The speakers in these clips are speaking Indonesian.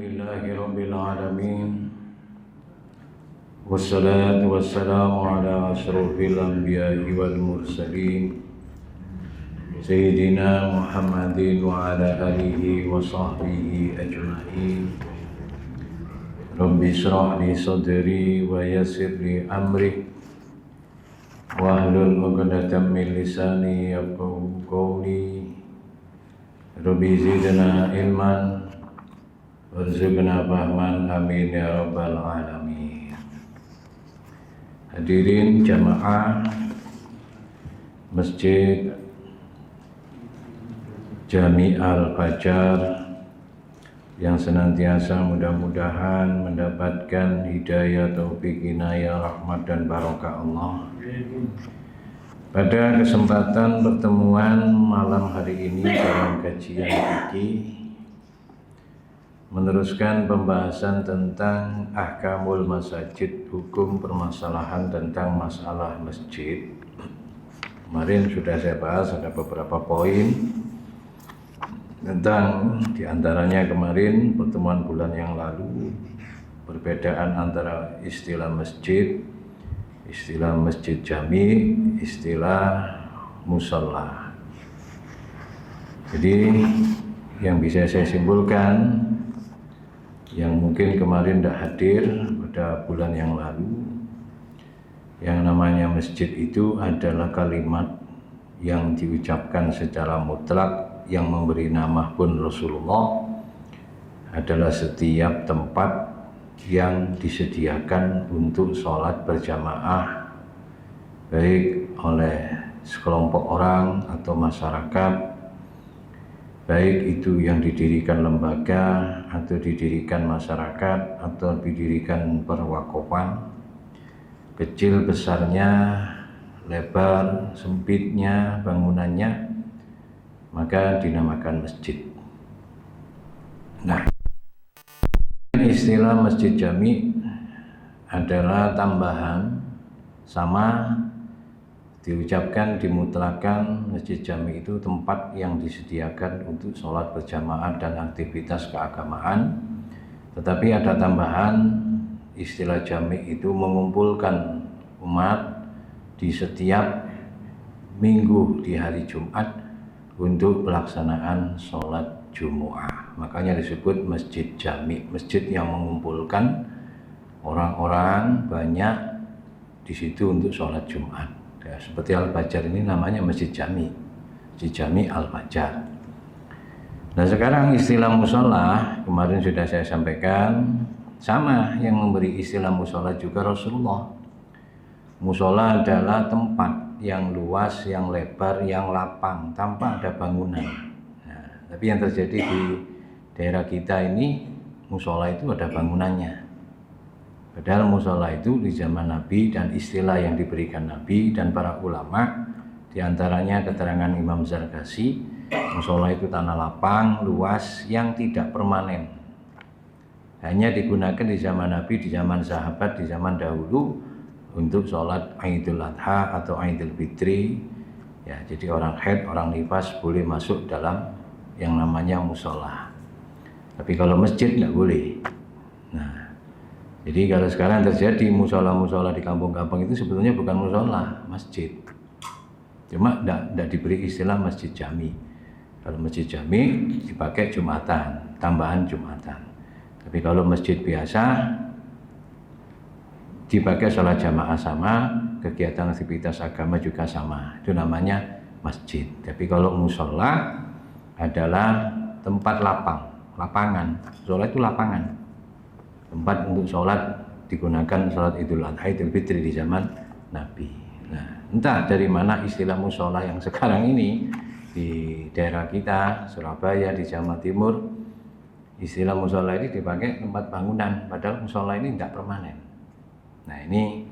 Alhamdulillahi Rabbil Alamin. Wassalatu wassalamu ala ashrafil anbiya'i wal mursalin Sayyidina Muhammadin wa ala alihi wa sahbihi ajma'in. Rabbi shrah li sadri wa yassir li amri wahlul 'uqdatam min lisani yafqahu qawli. Rabbi zidna ilman warzuqna fahman, amin ya rabbal alamin. Hadirin jamaah Masjid Jami Al-Fajar yang senantiasa mudah-mudahan mendapatkan hidayah, taufik, inayah, rahmat dan barokah Allah. Pada kesempatan pertemuan malam hari ini dalam kajian fikih meneruskan pembahasan tentang ahkamul masajid, hukum permasalahan tentang masalah masjid. Kemarin sudah saya bahas ada beberapa poin tentang diantaranya kemarin pertemuan bulan yang lalu perbedaan antara istilah masjid jami, istilah musalla. Jadi yang bisa saya simpulkan, yang mungkin kemarin tidak hadir pada bulan yang lalu, yang namanya masjid itu adalah kalimat yang diucapkan secara mutlak, yang memberi nama pun Rasulullah, adalah setiap tempat yang disediakan untuk sholat berjamaah baik oleh sekelompok orang atau masyarakat, baik itu yang didirikan lembaga atau didirikan masyarakat atau didirikan perwakofan, kecil besarnya, lebar sempitnya bangunannya, maka dinamakan masjid. Nah, istilah masjid jami adalah tambahan, sama diucapkan, dimutlakan. Masjid jami itu tempat yang disediakan untuk sholat berjamaah dan aktivitas keagamaan. Tetapi ada tambahan, istilah jami itu mengumpulkan umat di setiap minggu di hari Jumat untuk pelaksanaan sholat Jumu'ah. Makanya disebut masjid jami, masjid yang mengumpulkan orang-orang banyak di situ untuk sholat Jumat. Ya, seperti Al-Fajar ini namanya Masjid Jami Al-Fajar. Nah, sekarang istilah musola kemarin sudah saya sampaikan, sama yang memberi istilah musola juga Rasulullah. Musola adalah tempat yang luas, yang lebar, yang lapang, tanpa ada bangunan. Nah, tapi yang terjadi di daerah kita ini, musola itu ada bangunannya. Padahal musola itu di zaman Nabi dan istilah yang diberikan Nabi dan para ulama, diantaranya keterangan Imam Zarkasi, musola itu tanah lapang, luas, yang tidak permanen. Hanya digunakan di zaman Nabi, di zaman sahabat, di zaman dahulu untuk sholat Idul Adha atau Idul Fitri. Ya, jadi orang haid, orang nifas boleh masuk dalam yang namanya musola. Tapi kalau masjid nggak boleh. Nah, jadi kalau sekarang terjadi musola-musola di kampung-kampung itu sebetulnya bukan musola, masjid. Cuma tidak diberi istilah masjid jami. Kalau masjid jami dipakai Jumatan, tambahan Jumatan. Tapi kalau masjid biasa dipakai sholat jamaah sama, kegiatan aktivitas agama juga sama. Itu namanya masjid. Tapi kalau musola adalah tempat lapang, lapangan. Musola itu lapangan. Tempat untuk sholat, digunakan sholat Idul Adha, Idul Fitri di zaman Nabi. Nah, entah dari mana istilah musola yang sekarang ini di daerah kita, Surabaya, di Jawa Timur, istilah musola ini dipakai tempat bangunan, padahal musola ini tidak permanen. Nah, ini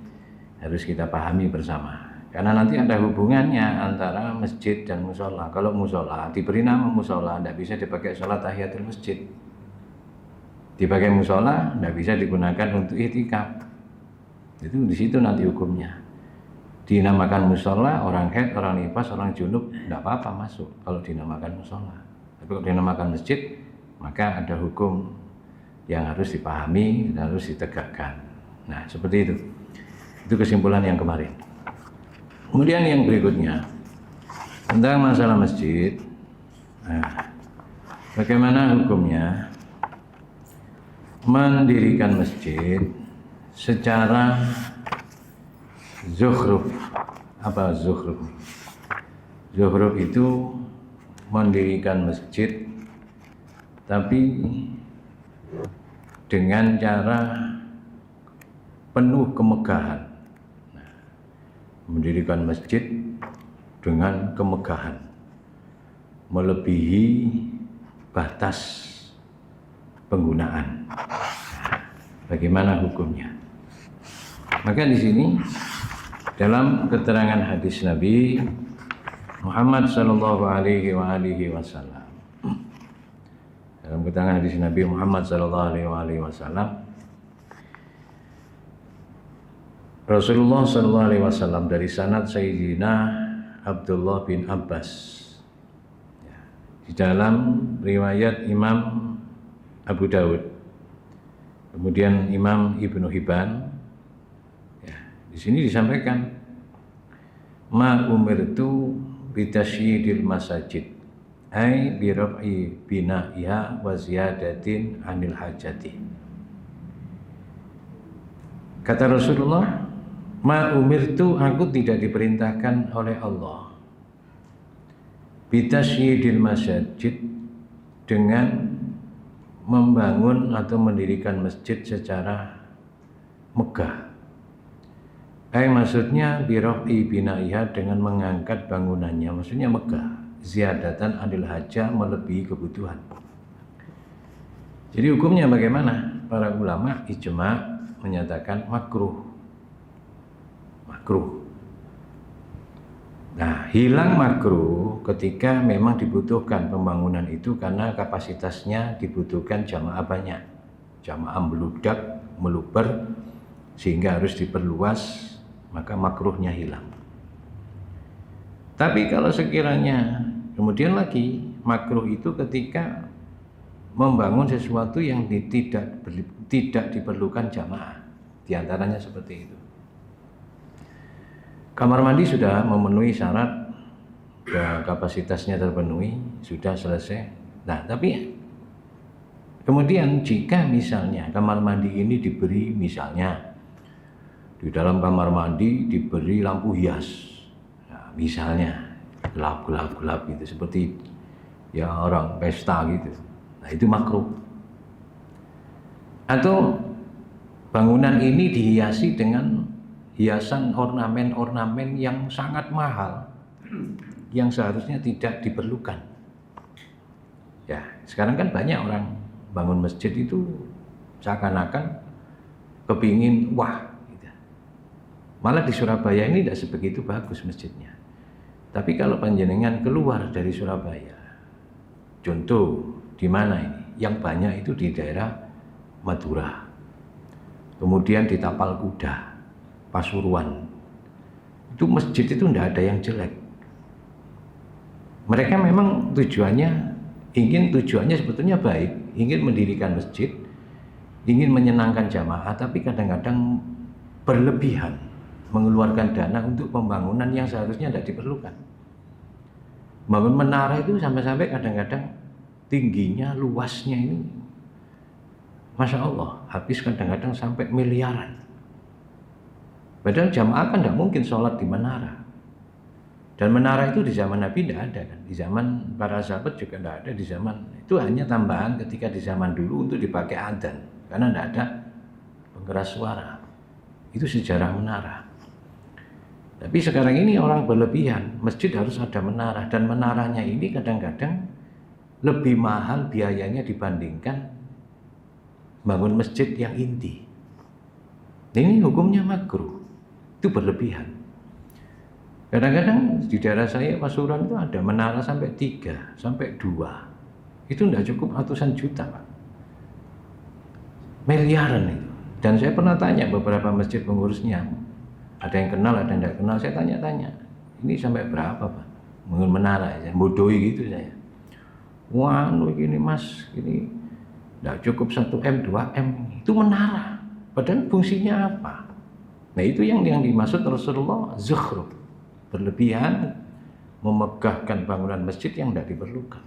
harus kita pahami bersama, karena nanti ada hubungannya antara masjid dan musola. Kalau musola diberi nama musola, tidak bisa dipakai sholat tahiyatul masjid. Dipakai musola tidak bisa digunakan untuk i'tikaf. Itu di situ nanti hukumnya. Dinamakan musola, orang haid, orang nifas, orang junub tidak apa-apa masuk kalau dinamakan musola. Tapi kalau dinamakan masjid, maka ada hukum yang harus dipahami dan harus ditegakkan. Nah, seperti itu. Itu kesimpulan yang kemarin. Kemudian yang berikutnya tentang masalah masjid. Nah, bagaimana hukumnya mendirikan masjid secara zukhruf? Apa zukhruf? Zukhruf itu mendirikan masjid tapi dengan cara penuh kemegahan. Nah, mendirikan masjid dengan kemegahan, melebihi batas penggunaan. Nah, bagaimana hukumnya? Maka di sini dalam keterangan hadis Nabi Muhammad sallallahu alaihi wasallam, dalam keterangan hadis Nabi Muhammad sallallahu alaihi wasallam, Rasulullah sallallahu alaihi wasallam dari sanad Sayyidina Abdullah bin Abbas, di dalam riwayat Imam Abu Dawud, kemudian Imam Ibnu Hibban, di sini disampaikan ma umirtu bitasyidil masajid ai bi raf'i bina'iha wa ziyadatin anil hajati. Kata Rasulullah, ma umirtu, aku tidak diperintahkan oleh Allah bitasyidil masajid, dengan membangun atau mendirikan masjid secara megah. Maksudnya birof'i bina'iha, dengan mengangkat bangunannya, maksudnya megah, ziyadatan anil haja, melebihi kebutuhan. Jadi hukumnya bagaimana? Para ulama ijma menyatakan makruh. Nah, hilang makruh ketika memang dibutuhkan pembangunan itu karena kapasitasnya dibutuhkan jamaah banyak, jamaah meluber sehingga harus diperluas, maka makruhnya hilang. Tapi kalau sekiranya kemudian lagi makruh itu ketika membangun sesuatu yang tidak diperlukan jamaah, diantaranya seperti itu. Kamar mandi sudah memenuhi syarat, kapasitasnya terpenuhi, sudah selesai. Nah, tapi kemudian jika misalnya kamar mandi ini diberi, misalnya di dalam kamar mandi diberi lampu hias, nah, misalnya gelap gitu, seperti ya orang pesta gitu, nah itu makruh. Atau bangunan ini dihiasi dengan hiasan ornamen-ornamen yang sangat mahal, yang seharusnya tidak diperlukan. Ya, sekarang kan banyak orang bangun masjid itu seakan-akan kepingin wah gitu. Malah di Surabaya ini tidak sebegitu bagus masjidnya. Tapi kalau panjenengan keluar dari Surabaya, contoh di mana ini? Yang banyak itu di daerah Madura, kemudian di Tapal Kuda, Pasuruan, itu masjid itu tidak ada yang jelek. Mereka memang tujuannya sebetulnya baik, ingin mendirikan masjid, ingin menyenangkan jamaah, tapi kadang-kadang berlebihan mengeluarkan dana untuk pembangunan yang seharusnya tidak diperlukan. Bangun menara itu sampai-sampai kadang-kadang tingginya, luasnya ini, Masya Allah, habis kadang-kadang sampai miliaran. Padahal jamaah kan tidak mungkin sholat di menara. Dan menara itu di zaman Nabi tidak ada kan. Di zaman para sahabat juga tidak ada. Di zaman itu hanya tambahan ketika di zaman dulu untuk dipakai adzan, karena tidak ada penggeras suara. Itu sejarah menara. Tapi sekarang ini orang berlebihan, masjid harus ada menara, dan menaranya ini kadang-kadang lebih mahal biayanya dibandingkan bangun masjid yang inti. Ini hukumnya makruh. Itu berlebihan. Kadang-kadang di daerah saya Pasuruan itu ada menara sampai 3, sampai 2. Itu tidak cukup ratusan juta, Pak. Miliaran itu. Dan saya pernah tanya beberapa masjid pengurusnya, ada yang kenal, ada yang tidak kenal. Saya tanya-tanya, ini sampai berapa, Pak? Menara, ya, bodohi gitu saya. Wah, ini mas, ini Tidak cukup 1 M, 2 M, itu menara. Padahal fungsinya apa? Nah itu yang dimaksud Rasulullah zukhruf, berlebihan memegahkan bangunan masjid yang tidak diperlukan.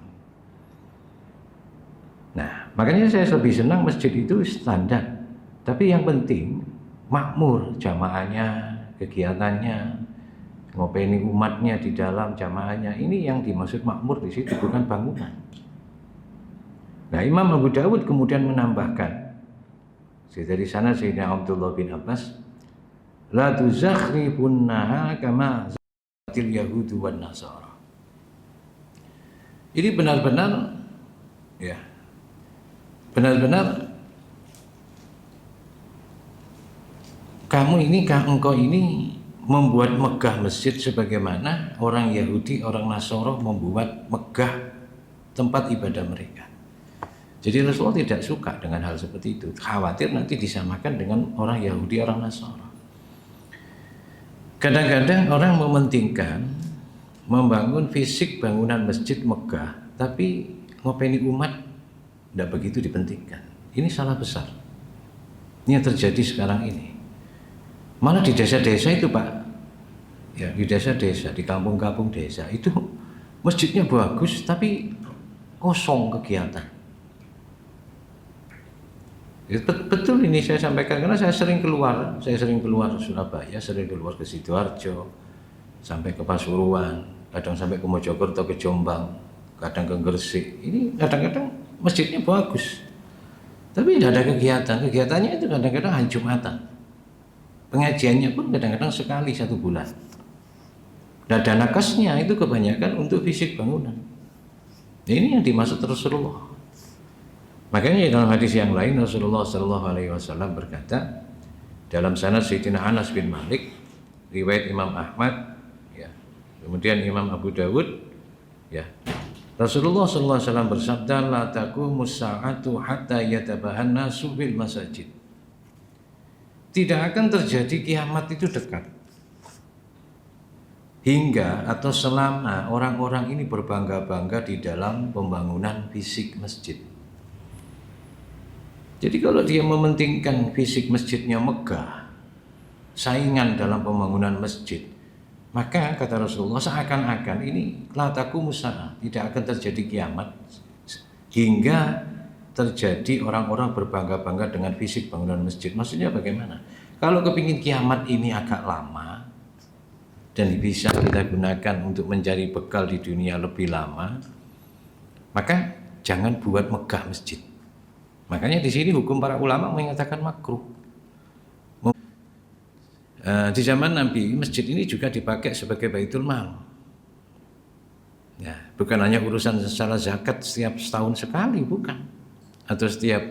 Nah makanya saya lebih senang masjid itu standar, tapi yang penting makmur jamaahnya, kegiatannya, ngopeni umatnya di dalam jamaahnya. Ini yang dimaksud makmur di situ, bukan bangunan. Nah Imam Abu Dawud kemudian menambahkan, dari sana Sayyidina Abdullah bin Abbas, la tuzakhribunnaha kama zakhril yahudu wan nasara. Ini benar-benar ya, benar-benar engkau ini membuat megah masjid sebagaimana orang Yahudi, orang Nasara membuat megah tempat ibadah mereka. Jadi Rasulullah tidak suka dengan hal seperti itu, khawatir nanti disamakan dengan orang Yahudi, orang Nasara. Kadang-kadang orang mementingkan membangun fisik bangunan masjid megah, tapi ngopeni umat tidak begitu dipentingkan. Ini salah besar. Ini yang terjadi sekarang ini. Malah di desa-desa itu Pak, ya di desa-desa, di kampung-kampung desa itu masjidnya bagus tapi kosong kegiatan. Betul ini saya sampaikan karena saya sering keluar Surabaya, sering keluar ke Sidoarjo, sampai ke Pasuruan, kadang sampai ke Mojokerto, ke Jombang, kadang ke Gresik. Ini kadang-kadang masjidnya bagus, tapi tidak ada kegiatan. Kegiatannya itu kadang-kadang hari Jumatan. Pengajiannya pun kadang-kadang sekali 1 bulan. Dan dana kasnya itu kebanyakan untuk fisik bangunan. Ini yang dimaksud Rasulullah. Makanya dalam hadis yang lain Rasulullah SAW berkata dalam sanad Sayyidina Anas bin Malik, riwayat Imam Ahmad, ya, kemudian Imam Abu Dawud, ya, Rasulullah SAW bersabda, la taqumus sa'atu hatta yatabahanna subil masajid. Tidak akan terjadi kiamat itu dekat hingga atau selama orang-orang ini berbangga-bangga di dalam pembangunan fisik masjid. Jadi kalau dia mementingkan fisik masjidnya megah, saingan dalam pembangunan masjid, maka kata Rasulullah seakan-akan ini la taqumus sa'ah, tidak akan terjadi kiamat hingga terjadi orang-orang berbangga-bangga dengan fisik bangunan masjid. Maksudnya bagaimana? Kalau kepingin kiamat ini agak lama dan bisa kita gunakan untuk mencari bekal di dunia lebih lama, maka jangan buat megah masjid. Makanya di sini hukum para ulama mengatakan makruh. Di zaman Nabi masjid ini juga dipakai sebagai baitul mal. Ya, bukan hanya urusan secara zakat setiap setahun sekali, bukan, atau setiap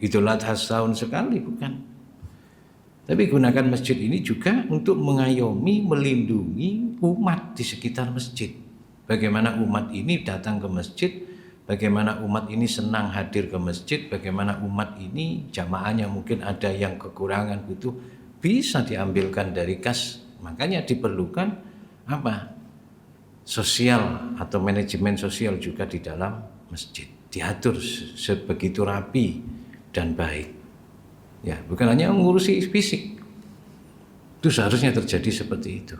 Idul Adha setahun sekali, bukan. Tapi gunakan masjid ini juga untuk mengayomi, melindungi umat di sekitar masjid. Bagaimana umat ini datang ke masjid, bagaimana umat ini senang hadir ke masjid, bagaimana umat ini jamaahnya mungkin ada yang kekurangan butuh, bisa diambilkan dari kas. Makanya diperlukan apa? Sosial atau manajemen sosial juga di dalam masjid. Diatur sebegitu rapi dan baik. Ya, bukan hanya mengurusi fisik. Itu seharusnya terjadi seperti itu.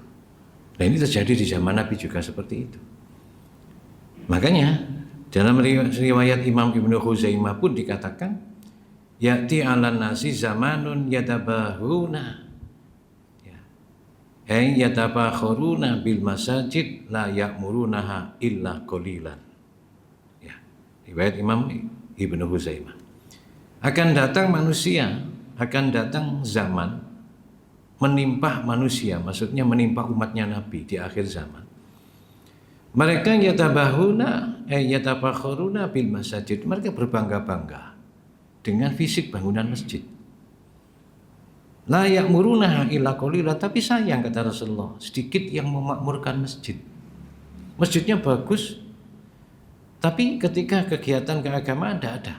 Nah, ini terjadi di zaman Nabi juga seperti itu. Makanya dalam riwayat Imam Ibnu Khuzaimah pun dikatakan, ya'ti 'alan nasi zamanun yatabahuna, yatabakharuna bil masajid la ya'murunaha illa qalilan. Ya, riwayat Imam Ibnu Khuzaimah. Akan datang zaman menimpa manusia, maksudnya menimpa umatnya Nabi di akhir zaman. Mereka yatabakharuna bil masajid, mereka berbangga-bangga dengan fisik bangunan masjid. La ya'murunaha illa qalilan, tapi sayang kata Rasulullah, sedikit yang memakmurkan masjid. Masjidnya bagus, tapi ketika kegiatan keagamaan tidak ada.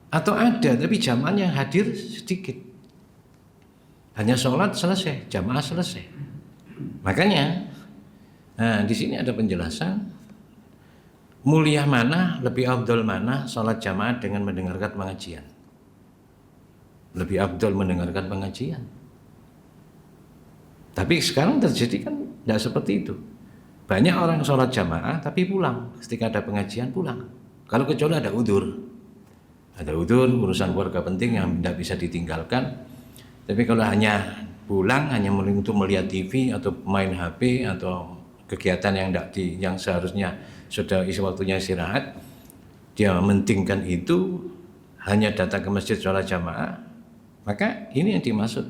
Atau ada, tapi jamaahnya yang hadir sedikit. Hanya sholat selesai, jamaah selesai. Makanya, nah di sini ada penjelasan mulia mana, lebih afdal mana sholat jamaah dengan mendengarkan pengajian? Lebih afdal mendengarkan pengajian. Tapi sekarang terjadi kan tidak seperti itu. Banyak orang sholat jamaah tapi pulang. Ketika ada pengajian pulang. Kalau kecuali ada udzur. Ada udzur, urusan keluarga penting yang tidak bisa ditinggalkan. Tapi kalau hanya pulang, hanya untuk melihat TV atau main HP atau kegiatan yang seharusnya sudah isi waktunya istirahat, dia mementingkan itu, hanya datang ke masjid sholat jamaah, maka ini yang dimaksud.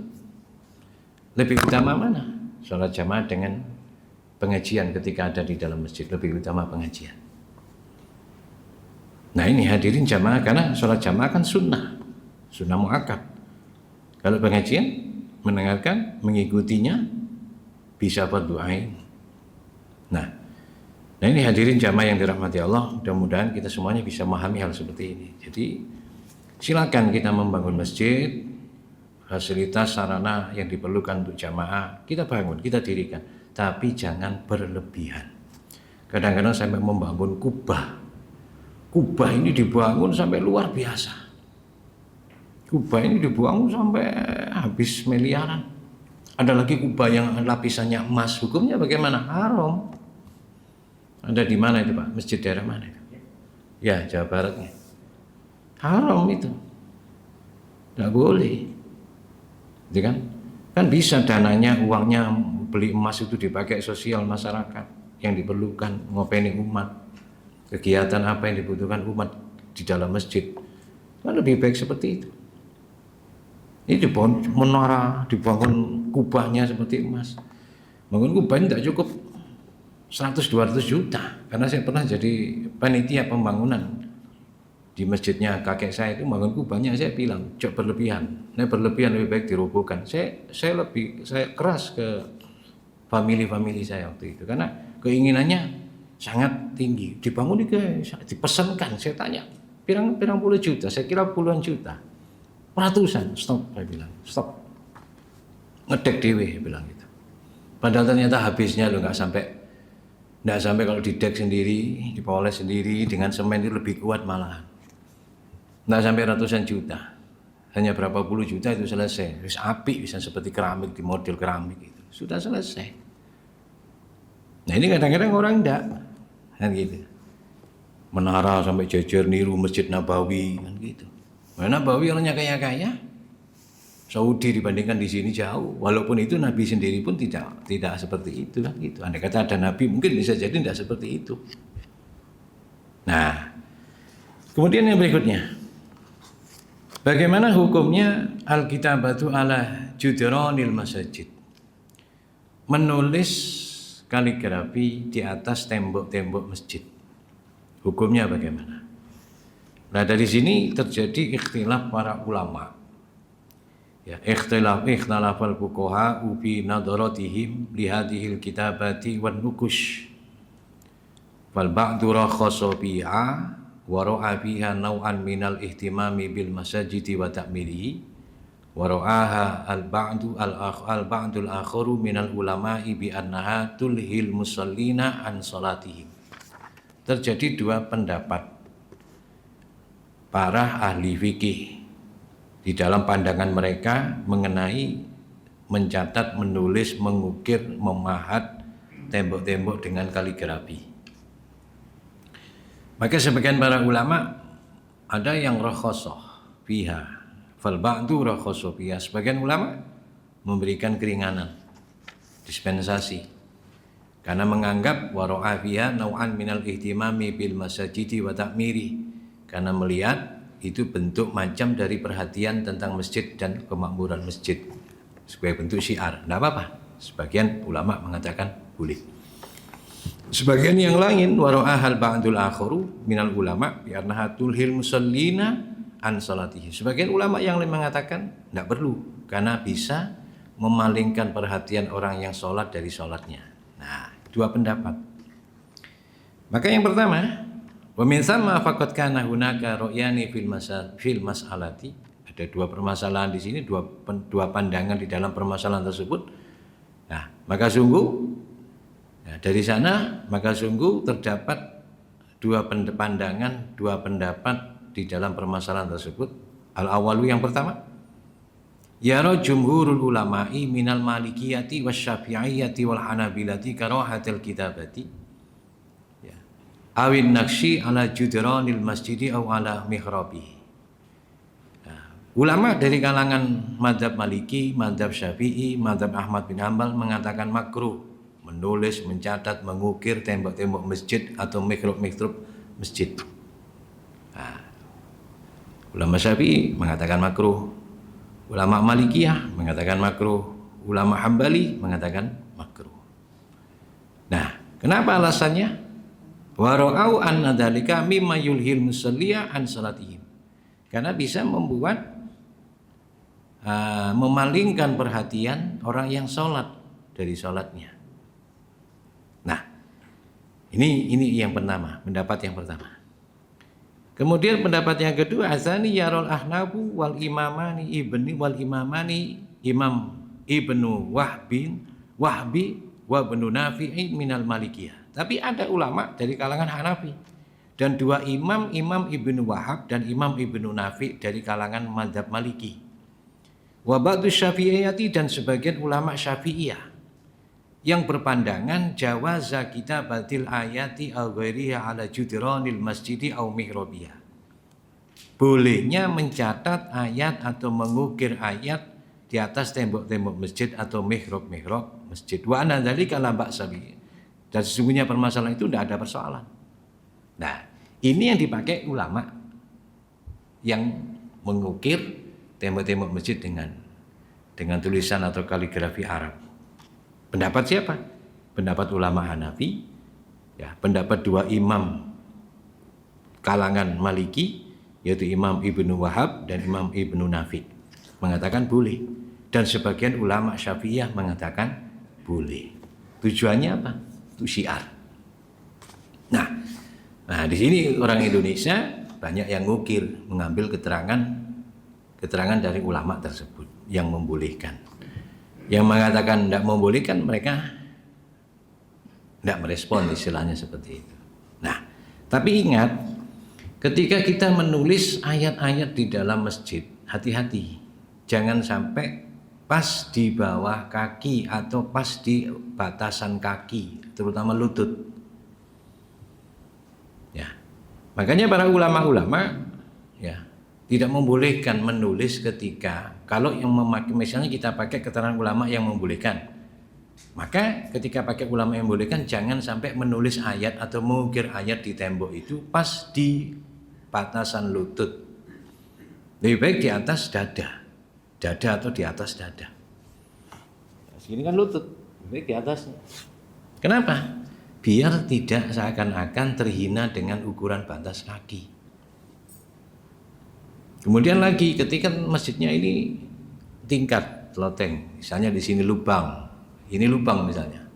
Lebih utama mana? Sholat jamaah dengan pengajian ketika ada di dalam masjid, lebih utama pengajian. Nah ini hadirin jamaah, karena sholat jamaah kan sunnah muakkad. Kalau pengajian, mendengarkan, mengikutinya, bisa berdoain. Nah ini hadirin jamaah yang dirahmati Allah, mudah-mudahan kita semuanya bisa memahami hal seperti ini. Jadi silakan kita membangun masjid, fasilitas sarana yang diperlukan untuk jamaah kita bangun, kita dirikan, tapi jangan berlebihan. Kadang-kadang sampai membangun kubah ini dibangun sampai luar biasa. Kubah ini dibangun sampai habis miliaran. Ada lagi kubah yang lapisannya emas, hukumnya bagaimana? Haram. Ada di mana itu Pak? Masjid daerah mana itu? Ya, Jawa Baratnya. Haram itu. Tidak boleh. Gitu kan? Kan bisa dananya, uangnya beli emas itu dipakai sosial masyarakat yang diperlukan, ngopeni umat. Kegiatan apa yang dibutuhkan umat di dalam masjid. Kan lebih baik seperti itu. Ini dibangun menara, dibangun kubahnya seperti emas. Bangun kubah ini tidak cukup 100-200 juta. Karena saya pernah jadi panitia pembangunan di masjidnya kakek saya itu, bangun kubahnya, saya bilang jauh berlebihan. Nah berlebihan lebih baik dirobohkan. Saya keras ke family saya waktu itu, karena keinginannya sangat tinggi. Dibangun dipesankan, saya tanya pirang puluh juta, saya kira puluhan juta, ratusan. Stop, saya bilang stop, ngedek dewe bilang gitu. Padahal ternyata habisnya lo nggak sampai kalau didek sendiri, dipoles sendiri dengan semen itu lebih kuat malahan. Nggak sampai ratusan juta, hanya berapa puluh juta itu selesai. Terus api bisa seperti keramik, di model keramik itu sudah selesai. Nah ini kadang-kadang orang enggak kan gitu. Menara sampai jajar niru Masjid Nabawi kan gitu. Nah, Nabawi orangnya kaya-kaya. Saudi dibandingkan di sini jauh. Walaupun itu Nabi sendiri pun tidak seperti itu kan gitu. Andai kata ada Nabi mungkin bisa jadi tidak seperti itu. Nah, kemudian yang berikutnya, bagaimana hukumnya al-kitabatu ala judranil masajid? Menulis kaligrafi di atas tembok-tembok masjid. Hukumnya bagaimana? Nah dari sini terjadi ikhtilaf para ulama. Ya, ikhtilafal fuqaha fi nadharatihim li hadhil kitabati wan nukush. Fal ba'du rakhasa biha wa ra'a biha naw'an minal ihtimami bil masajidi wa ta'mirihi. Wara'aha al-ba'dul akharu minal ulama'i bi annaha tulhil musallina an salatihim. Terjadi dua pendapat para ahli fikih di dalam pandangan mereka mengenai mencatat, menulis, mengukir, memahat tembok-tembok dengan kaligrafi. Maka sebagian para ulama ada yang rakhasah fiha, fal ba'du rakhasa fiha. Sebagian ulama memberikan keringanan, dispensasi, karena menganggap wara'a fiha nau'an minal ihtimami bil masajidi wa ta'miri, karena melihat itu bentuk macam dari perhatian tentang masjid dan kemakmuran masjid sebagai bentuk syiar. Tidak apa-apa. Sebagian ulama mengatakan boleh. Sebagian yang lain wara'ahal ba'dul akharu minal ulama bi annaha tulhil musallina an salatihi. Sebagian ulama yang lain mengatakan tidak perlu, karena bisa memalingkan perhatian orang yang sholat dari sholatnya. Nah, dua pendapat. Maka yang pertama, wa min tsamma faqad kana hunaka ra'yani fil mas'alati. Ada dua permasalahan di sini, dua pandangan di dalam permasalahan tersebut. Nah, maka sungguh dari sana maka sungguh terdapat dua pandangan, dua pendapat di dalam permasalahan tersebut. Al-awalu yang pertama, yara jumhurul ulama'i minal malikiyati wasyafi'iyati wal hanabilati karahatil kitabati ya awin naqshi ala judranil masjidi aw ala mihrabi. Ulama dari kalangan mazhab Maliki, mazhab Syafi'i, mazhab Ahmad bin Hambal mengatakan makruh menulis, mencatat, mengukir tembok-tembok masjid atau mihrab-mihrab masjid. Ulama Syafi'i mengatakan makruh, ulama Malikiyah mengatakan makruh, ulama Hambali mengatakan makruh. Nah, kenapa alasannya? Wa ra'au anna dzalika mimma yulhil musalliya an salatihim. Karena bisa membuat memalingkan perhatian orang yang sholat dari sholatnya. Nah, ini yang pertama, pendapat yang pertama. Kemudian pendapat yang kedua, azani yarul ahnabu wal imamani imam ibnu wahbi wa ibnu nafi'i minal malikiyah. Tapi ada ulama dari kalangan Hanafi dan dua imam ibnu Wahab dan imam ibnu Nafi dari kalangan mazhab Maliki. Wa ba'du syafi'iyati dan sebagian ulama syafi'iyah yang berpandangan jawaza kitabatil ayati al ghairiha ala judranil masjidi au mihrabiyah. Bolehnya mencatat ayat atau mengukir ayat di atas tembok-tembok masjid atau mihrab-mihrab masjid. Wa anna dzalika la ba'sa bihi. Dan sesungguhnya permasalahan itu tidak ada persoalan. Nah, ini yang dipakai ulama yang mengukir tembok-tembok masjid dengan tulisan atau kaligrafi Arab. Pendapat siapa? Pendapat ulama Hanafi, ya, pendapat dua imam kalangan Maliki, yaitu Imam Ibnu Wahab dan Imam Ibnu Nafi, mengatakan boleh, dan sebagian ulama Syafi'iyah mengatakan boleh. Tujuannya apa? Itu syiar. Nah, di sini orang Indonesia banyak yang ngukir, mengambil keterangan dari ulama tersebut yang membolehkan. Yang mengatakan tidak membolehkan, mereka tidak merespon, istilahnya seperti itu. Nah, tapi ingat, ketika kita menulis ayat-ayat di dalam masjid, hati-hati, jangan sampai pas di bawah kaki atau pas di batasan kaki, terutama lutut. Ya, makanya para ulama-ulama ya tidak membolehkan menulis ketika, kalau yang memakai, misalnya kita pakai keterangan ulama yang membolehkan, maka ketika pakai ulama yang membolehkan jangan sampai menulis ayat atau mengukir ayat di tembok itu pas di batasan lutut. Lebih baik di atas dada atau di atas dada. Segini kan lutut, lebih baik di atasnya. Kenapa? Biar tidak seakan-akan terhina dengan ukuran batas kaki. Kemudian lagi ketika masjidnya ini tingkat loteng, misalnya di sini lubang, ini lubang misalnya,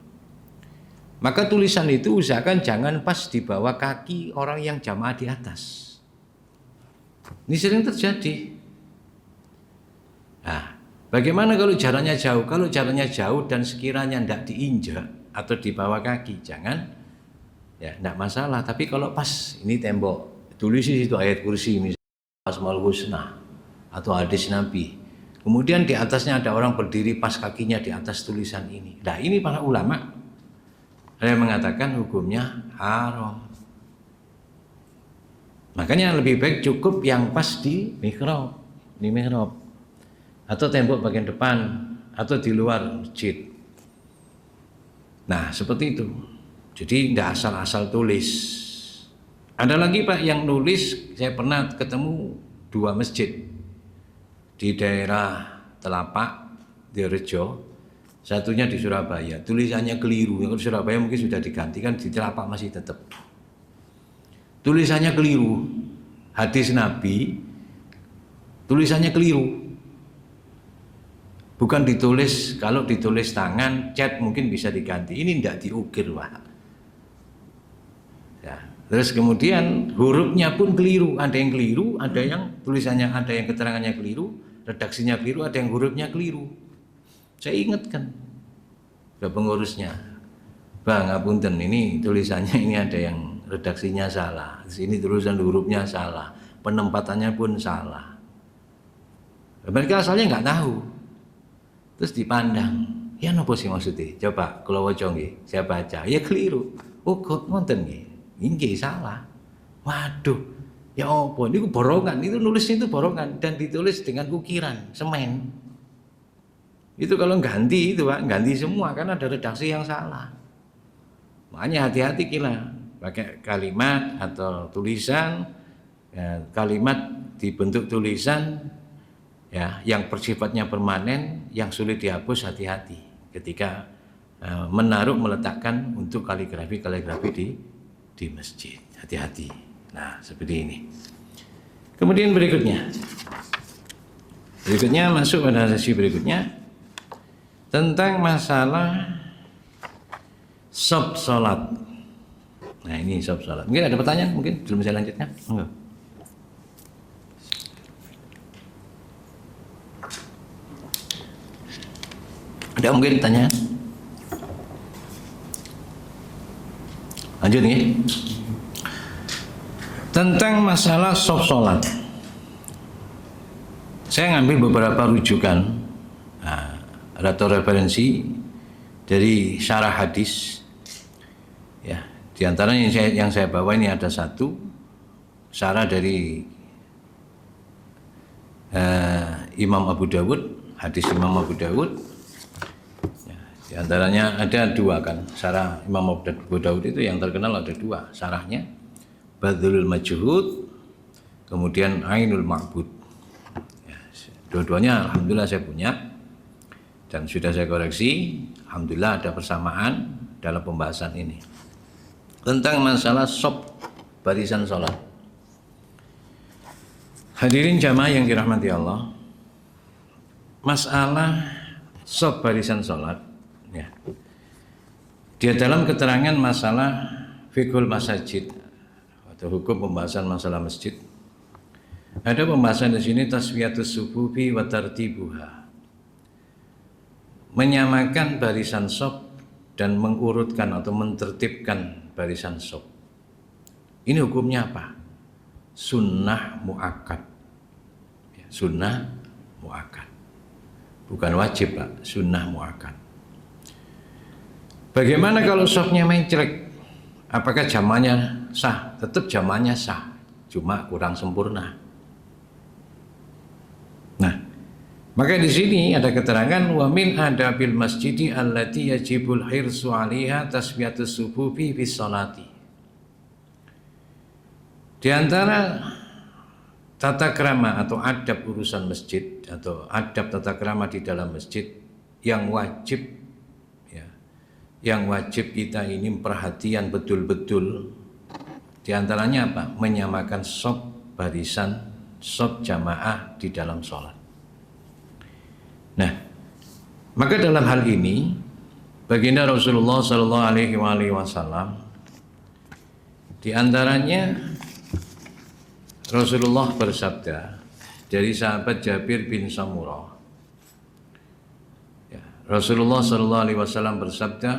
maka tulisan itu usahakan jangan pas di bawah kaki orang yang jamaah di atas. Ini sering terjadi. Nah, bagaimana kalau jaraknya jauh? Kalau jaraknya jauh dan sekiranya tidak diinjak atau di bawah kaki, jangan, ya tidak masalah. Tapi kalau pas ini tembok, tulis di situ ayat kursi misalnya, Asmaul Husna atau hadis Nabi, kemudian di atasnya ada orang berdiri pas kakinya di atas tulisan ini. Nah, ini para ulama yang mengatakan hukumnya haram. Makanya lebih baik cukup yang pas di mihrab, atau tembok bagian depan atau di luar masjid. Nah, seperti itu. Jadi tidak asal-asal tulis. Ada lagi Pak yang nulis, saya pernah ketemu dua masjid di daerah Telapak, di Rejo, satunya di Surabaya. Tulisannya keliru, yang di Surabaya mungkin sudah digantikan, di Telapak masih tetap. Tulisannya keliru, hadis Nabi, tulisannya keliru. Bukan ditulis, kalau ditulis tangan, cat mungkin bisa diganti. Ini tidak diukir Pak. Ya. Terus kemudian hurufnya pun keliru, ada yang keliru, ada yang tulisannya, ada yang keterangannya keliru, redaksinya keliru, ada yang hurufnya keliru. Saya ingatkan ke pengurusnya, Bang, ngapunten, ini tulisannya ini ada yang redaksinya salah, di sini tulisan hurufnya salah, penempatannya pun salah. Mereka asalnya nggak tahu, terus dipandang, ya nopo sih maksudnya? Coba kalau waca nggih, saya baca, ya keliru. Oh kok ngonten nggih, nggih salah. Waduh, ya apa? Ini borongan, itu nulisnya itu borongan dan ditulis dengan ukiran semen. Itu kalau ganti itu Pak, ganti semua karena ada redaksi yang salah. Makanya hati-hati kita pakai kalimat atau tulisan, ya, kalimat dibentuk tulisan ya yang bersifatnya permanen, yang sulit dihapus, hati-hati ketika meletakkan untuk kaligrafi di masjid, hati-hati. Nah seperti ini. Kemudian berikutnya masuk pada sesi berikutnya tentang masalah sop salat. Nah ini sop salat. Mungkin ada pertanyaan, mungkin belum saya lanjutkan. Enggak. Ada mungkin pertanyaan? Lanjut nih. Tentang masalah sop salat. Saya ngambil beberapa rujukan atau referensi dari syarah hadis. Ya, di antaranya yang saya bawa ini ada satu syarah dari Imam Abu Dawud, hadis Imam Abu Dawud. Ya, di antaranya ada dua kan, syarah Imam Abu Dawud itu yang terkenal ada dua syarahnya, Badlul Majhud, kemudian Ainul Ma'bud. Ya, dua-duanya alhamdulillah saya punya dan sudah saya koreksi, alhamdulillah ada persamaan dalam pembahasan ini tentang masalah sop barisan sholat. Hadirin jamaah yang dirahmati Allah, masalah sop barisan sholat ya, dia dalam keterangan masalah fiqhul masajid atau hukum pembahasan masalah masjid, ada pembahasan di sini taswiyatus sufufi wa tartibuha, menyamakan barisan sop dan mengurutkan atau mentertibkan barisan sop. Ini hukumnya apa? Sunnah muakkad. Ya, sunnah muakkad. Bukan wajib Pak, sunnah muakkad. Bagaimana kalau sopnya mencrek? Apakah jamannya sah? Tetap jamannya sah, cuma kurang sempurna. Nah, maka di sini ada keterangan wa min adabil masjidi allati yajibul hirsu 'alaiha taswiyatus sufufi fi sholati. Di antara tata krama atau adab urusan masjid atau adab tata krama di dalam masjid yang wajib ya, yang wajib kita ini perhatian betul-betul, di antaranya apa? Menyamakan sop barisan, sop jamaah di dalam sholat. Nah, maka dalam hal ini baginda Rasulullah Sallallahu Alaihi Wasallam di antaranya Rasulullah bersabda dari sahabat Jabir bin Samurah. Ya, Rasulullah Sallallahu Alaihi Wasallam bersabda,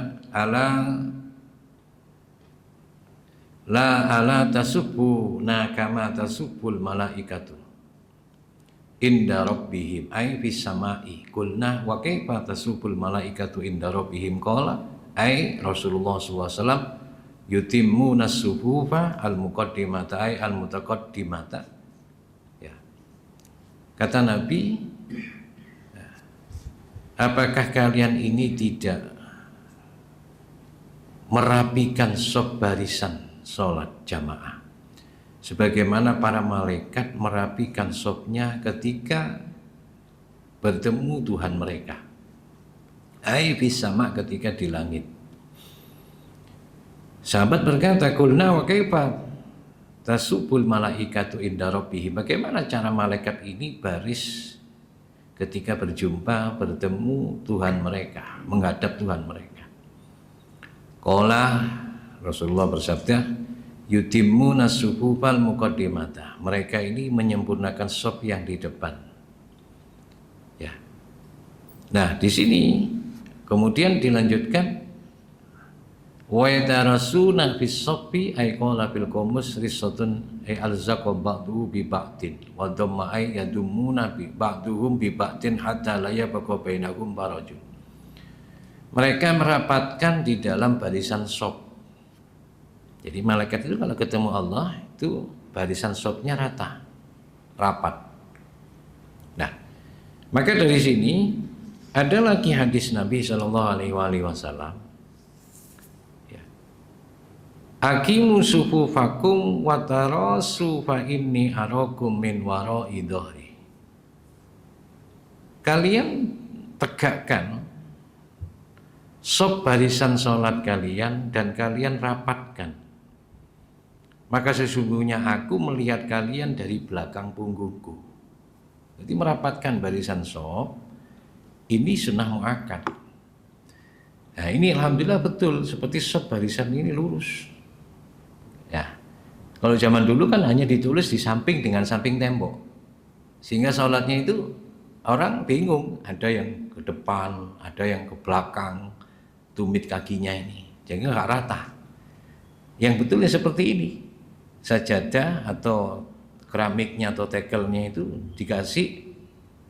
ala tasubbu nakama tasubbul malaikatu inda rabbihim ay fis samai qulna wa kaifa tasubul malaikatu inda rabbihim qala ay Rasulullah SAW yutimmuna sufufa al muqaddimata ay al mutaqaddimata. Ya, kata Nabi, apakah kalian ini tidak merapikan sop barisan sholat jamaah sebagaimana para malaikat merapikan sopnya ketika bertemu Tuhan mereka, ai fis sama, ketika di langit. Sahabat berkata, qulna wa kaifa tasubul malaikatu inda rabbihim, bagaimana cara malaikat ini baris ketika berjumpa bertemu Tuhan mereka, menghadap Tuhan mereka. Qala, Rasulullah bersabda, yutimmuna sufufal muqaddimata, mereka ini menyempurnakan sop yang di depan. Ya. Nah, di sini kemudian dilanjutkan Wa yatarasuna fis sabbi ay qala fil qamus risatun ay alzaqa ba'du bi ba'din wa dhamma ay yadumuna bi ba'duhum bi ba'din hatta la yabqa bainahum barajun. Mereka merapatkan di dalam barisan sop. Jadi malaikat itu kalau ketemu Allah itu barisan sopnya rata, rapat. Nah, maka dari sini ada lagi hadis Nabi Shallallahu Alaihi Wasallam. Hakimu sufufakum watarasu fa inni arakum min wara'i dhahri. Kalian tegakkan sop barisan sholat kalian dan kalian rapatkan. Maka sesungguhnya aku melihat kalian dari belakang punggungku. Jadi merapatkan barisan sop ini sunnah muakkad. Nah ini alhamdulillah betul seperti sop barisan ini lurus. Ya, kalau zaman dulu kan hanya ditulis di samping dengan samping tembok, sehingga sholatnya itu orang bingung, ada yang ke depan, ada yang ke belakang, tumit kakinya ini, jadi nggak rata. Yang betulnya seperti ini, sajadah atau keramiknya atau tekelnya itu dikasih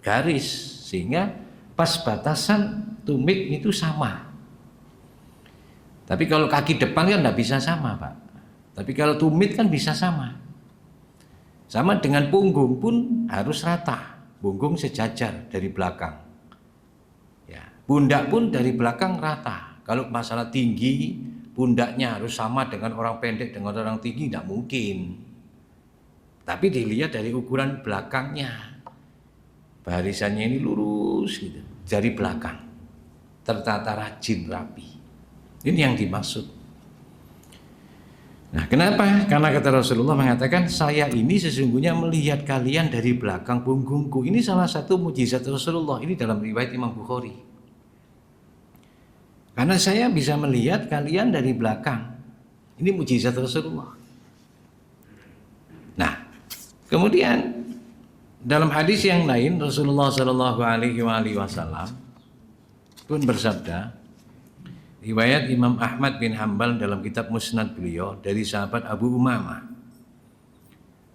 garis, sehingga pas batasan tumit itu sama. Tapi kalau kaki depan kan nggak bisa sama, Pak. Tapi kalau tumit kan bisa sama. Sama dengan punggung pun harus rata. Punggung sejajar dari belakang. Ya, pundak pun dari belakang rata. Kalau masalah tinggi, pundaknya harus sama dengan orang pendek dengan orang tinggi, tidak mungkin. Tapi dilihat dari ukuran belakangnya. Barisannya ini lurus gitu, dari belakang. Tertata rajin rapi. Ini yang dimaksud. Nah, kenapa? Karena kata Rasulullah mengatakan, saya ini sesungguhnya melihat kalian dari belakang punggungku. Ini salah satu mukjizat Rasulullah. Ini dalam riwayat Imam Bukhari. Karena saya bisa melihat kalian dari belakang. Ini mukjizat Rasulullah. Nah, kemudian dalam hadis yang lain Rasulullah Shallallahu Alaihi Wasallam pun bersabda. Riwayat Imam Ahmad bin Hanbal dalam kitab Musnad beliau dari sahabat Abu Umamah.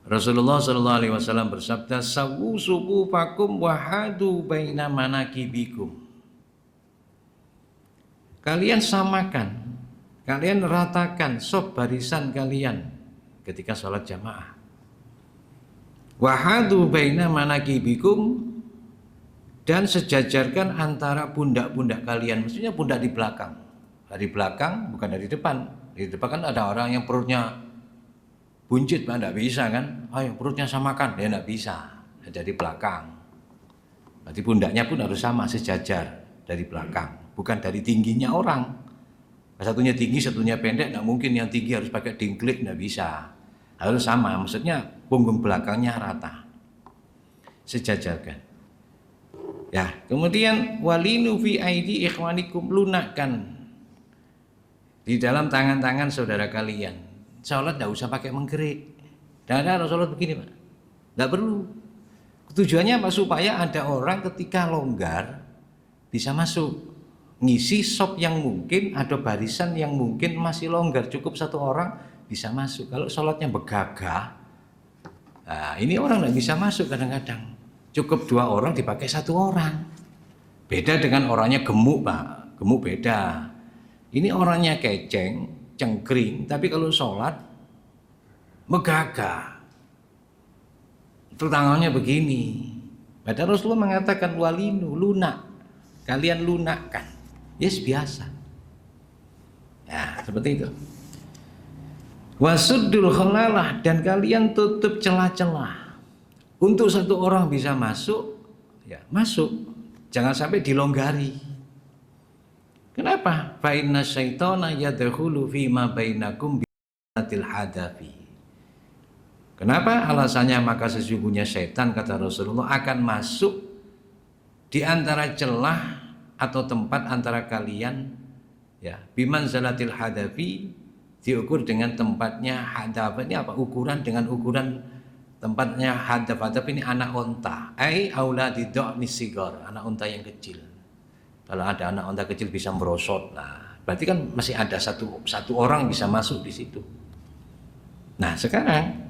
Rasulullah Shallallahu Alaihi Wasallam bersabda, "Sawu sufufakum wahadu baina manakibikum." Kalian samakan, kalian ratakan sop barisan kalian ketika sholat jamaah. Wahadu baina manakibikum, dan sejajarkan antara pundak-pundak kalian, maksudnya pundak di belakang. Dari belakang, bukan dari depan. Di depan kan ada orang yang perutnya buncit, Pak, enggak bisa kan? Ayo perutnya samakan, ya enggak bisa. Dari belakang. Berarti pundaknya pun harus sama, sejajar dari belakang, bukan dari tingginya orang. Satunya tinggi, satunya pendek, enggak mungkin yang tinggi harus pakai dingklik, enggak bisa. Harus sama, maksudnya punggung belakangnya rata. Sejajarkan. Ya, kemudian walinu fi aidi ikhwanikum, lunakkan di dalam tangan-tangan saudara kalian. Sholat tidak usah pakai menggerik. Dan ada sholat begini, Pak. Tidak perlu. Tujuannya apa? Supaya ada orang ketika longgar bisa masuk. Ngisi sop yang mungkin, ada barisan yang mungkin masih longgar. Cukup satu orang bisa masuk. Kalau sholatnya begagah, nah ini orang tidak bisa masuk kadang-kadang. Cukup dua orang dipakai satu orang. Beda dengan orangnya gemuk, Pak. Gemuk beda. Ini orangnya keceng, cengkring, tapi kalau sholat megagah. Itu tangannya begini. Padahal Rasulullah mengatakan walinu, lunak. Kalian lunakkan. Yes, biasa. Ya, seperti itu. Wasuddul khalalah, dan kalian tutup celah-celah. Untuk satu orang bisa masuk, ya masuk. Jangan sampai dilonggari. Kenapa? Fa inna syaitana yadkhulu fi ma bainakum bil hadafi. Kenapa? Alasannya maka sesungguhnya syaitan, kata Rasulullah, akan masuk di antara celah atau tempat antara kalian, ya, biman zalatil hadafi, diukur dengan tempatnya hadaf. Ini apa? Ukuran dengan ukuran tempatnya hadaf. Hadaf ini anak unta. Ai auladi dha'ni sigar, anak unta yang kecil. Kalau ada anak unta kecil bisa merosot. Nah, Berarti kan masih ada satu orang bisa masuk di situ. Nah sekarang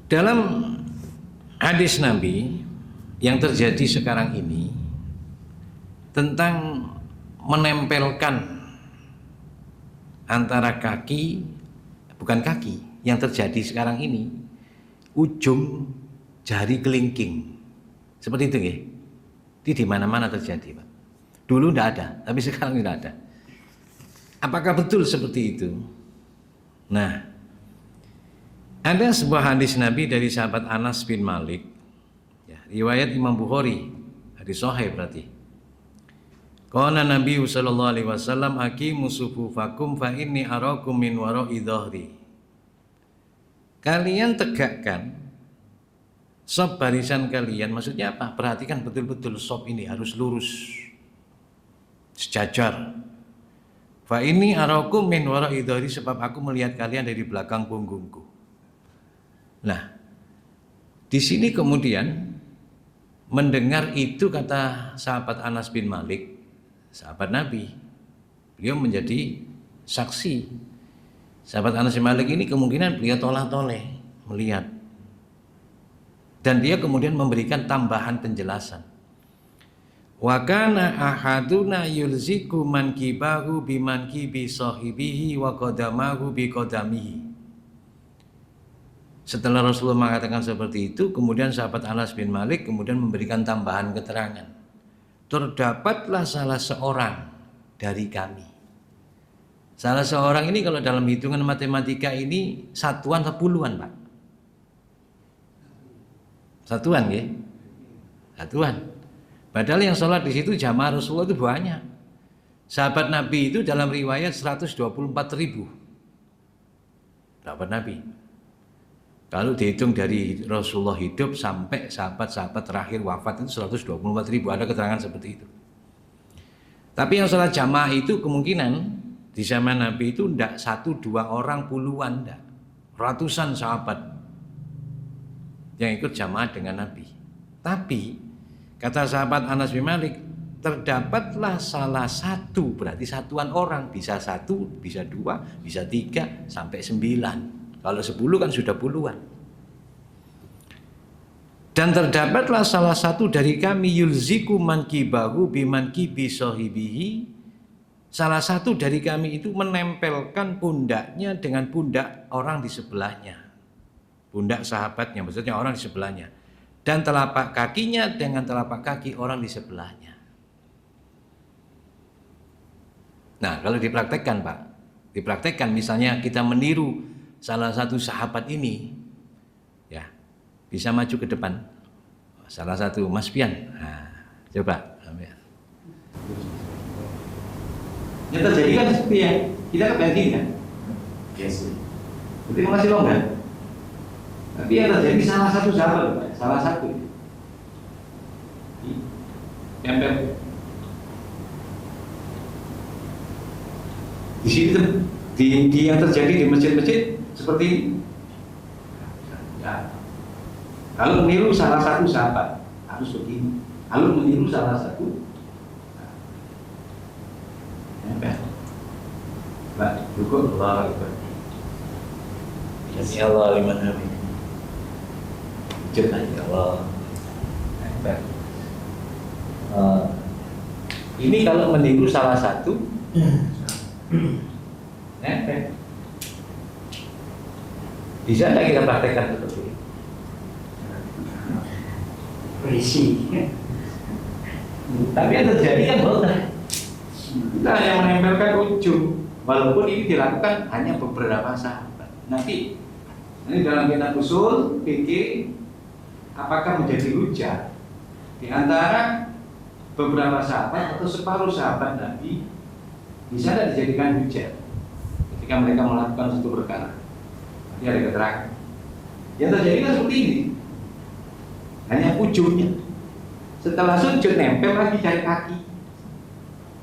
dalam hadis Nabi yang terjadi sekarang ini tentang menempelkan antara kaki, bukan kaki, yang terjadi sekarang ini ujung jari kelingking seperti itu ya. Itu di mana-mana terjadi, Pak. Dulu tidak ada, tapi sekarang tidak ada. Apakah betul seperti itu? Nah, ada sebuah hadis Nabi dari sahabat Anas bin Malik, ya, riwayat Imam Bukhari, hadis sahih berarti. Qala Nabi sallallahu alaihi wasallam aqimu sufufakum fa inni arakum min wara'i dhahri. Kalian tegakkan sop barisan kalian, maksudnya apa? Perhatikan betul-betul sop ini harus lurus, sejajar. Fa inni arakum min wara'i dhahri, sebab aku melihat kalian dari belakang punggungku. Nah, di sini kemudian mendengar itu kata sahabat Anas bin Malik, sahabat Nabi, beliau menjadi saksi. Sahabat Anas bin Malik ini kemungkinan beliau toleh-toleh melihat, dan dia kemudian memberikan tambahan penjelasan. Wa kana ahaduna yulziku mankibahu bimankibi sahibihi wa qadamahu bi qadamihi. Setelah Rasulullah mengatakan seperti itu, kemudian sahabat Anas bin Malik kemudian memberikan tambahan keterangan. Terdapatlah salah seorang dari kami. Salah seorang ini kalau dalam hitungan matematika ini satuan atau puluhan, Pak? Satuan ya? Satuan. Padahal yang sholat di situ jamaah Rasulullah itu banyak. Sahabat Nabi itu dalam riwayat 124.000. Sahabat Nabi. Kalau dihitung dari Rasulullah hidup sampai sahabat-sahabat terakhir wafat itu 124.000, ada keterangan seperti itu. Tapi yang sholat jamaah itu kemungkinan di zaman Nabi itu tidak 1-2 orang, puluhan, tidak. Ratusan sahabat yang ikut jamaah dengan Nabi. Tapi kata sahabat Anas bin Malik, terdapatlah salah satu, berarti satuan orang, bisa 1, bisa 2, bisa 3, sampai 9. Kalau 10 kan sudah puluhan. Dan terdapatlah salah satu dari kami yulziku mankibahu bimankibi sahibihi. Salah satu dari kami itu menempelkan pundaknya dengan pundak orang di sebelahnya. Pundak sahabatnya, maksudnya orang di sebelahnya. Dan telapak kakinya dengan telapak kaki orang di sebelahnya. Nah, kalau dipraktekkan, Pak. Dipraktekkan misalnya kita meniru salah satu sahabat ini, ya, bisa maju ke depan. Salah satu Mas Pian. Nah, coba. Yang terjadi kan seperti ya, kita kebanting kan? Yes. Berarti masih longgar. Tapi yang terjadi salah satu sahabat, salah satu. Tempel. Di situ di yang terjadi di masjid-masjid seperti ini. Ya. Kalau meniru salah satu sahabat harus begini. Kalau meniru salah satu, Mbak, cukup Allah Akbar. Ya Allah liman hamid. Jangan ya Allah. Ini kalau meniru salah satu, bisa tidak kita praktekkan seperti ini? Berisi. Tapi yang terjadi kan boleh. Kita hanya menempelkan ujung, walaupun ini dilakukan hanya beberapa sahabat. Nanti ini dalam kitab usul fikih, apakah menjadi hujah di antara beberapa sahabat atau separuh sahabat Nabi, bisa tidak dijadikan hujah ketika mereka melakukan suatu perkara? Nanti ada keterangan. Yang terjadi kan seperti ini, hanya ujungnya. Setelah sujud nempel lagi jari kaki,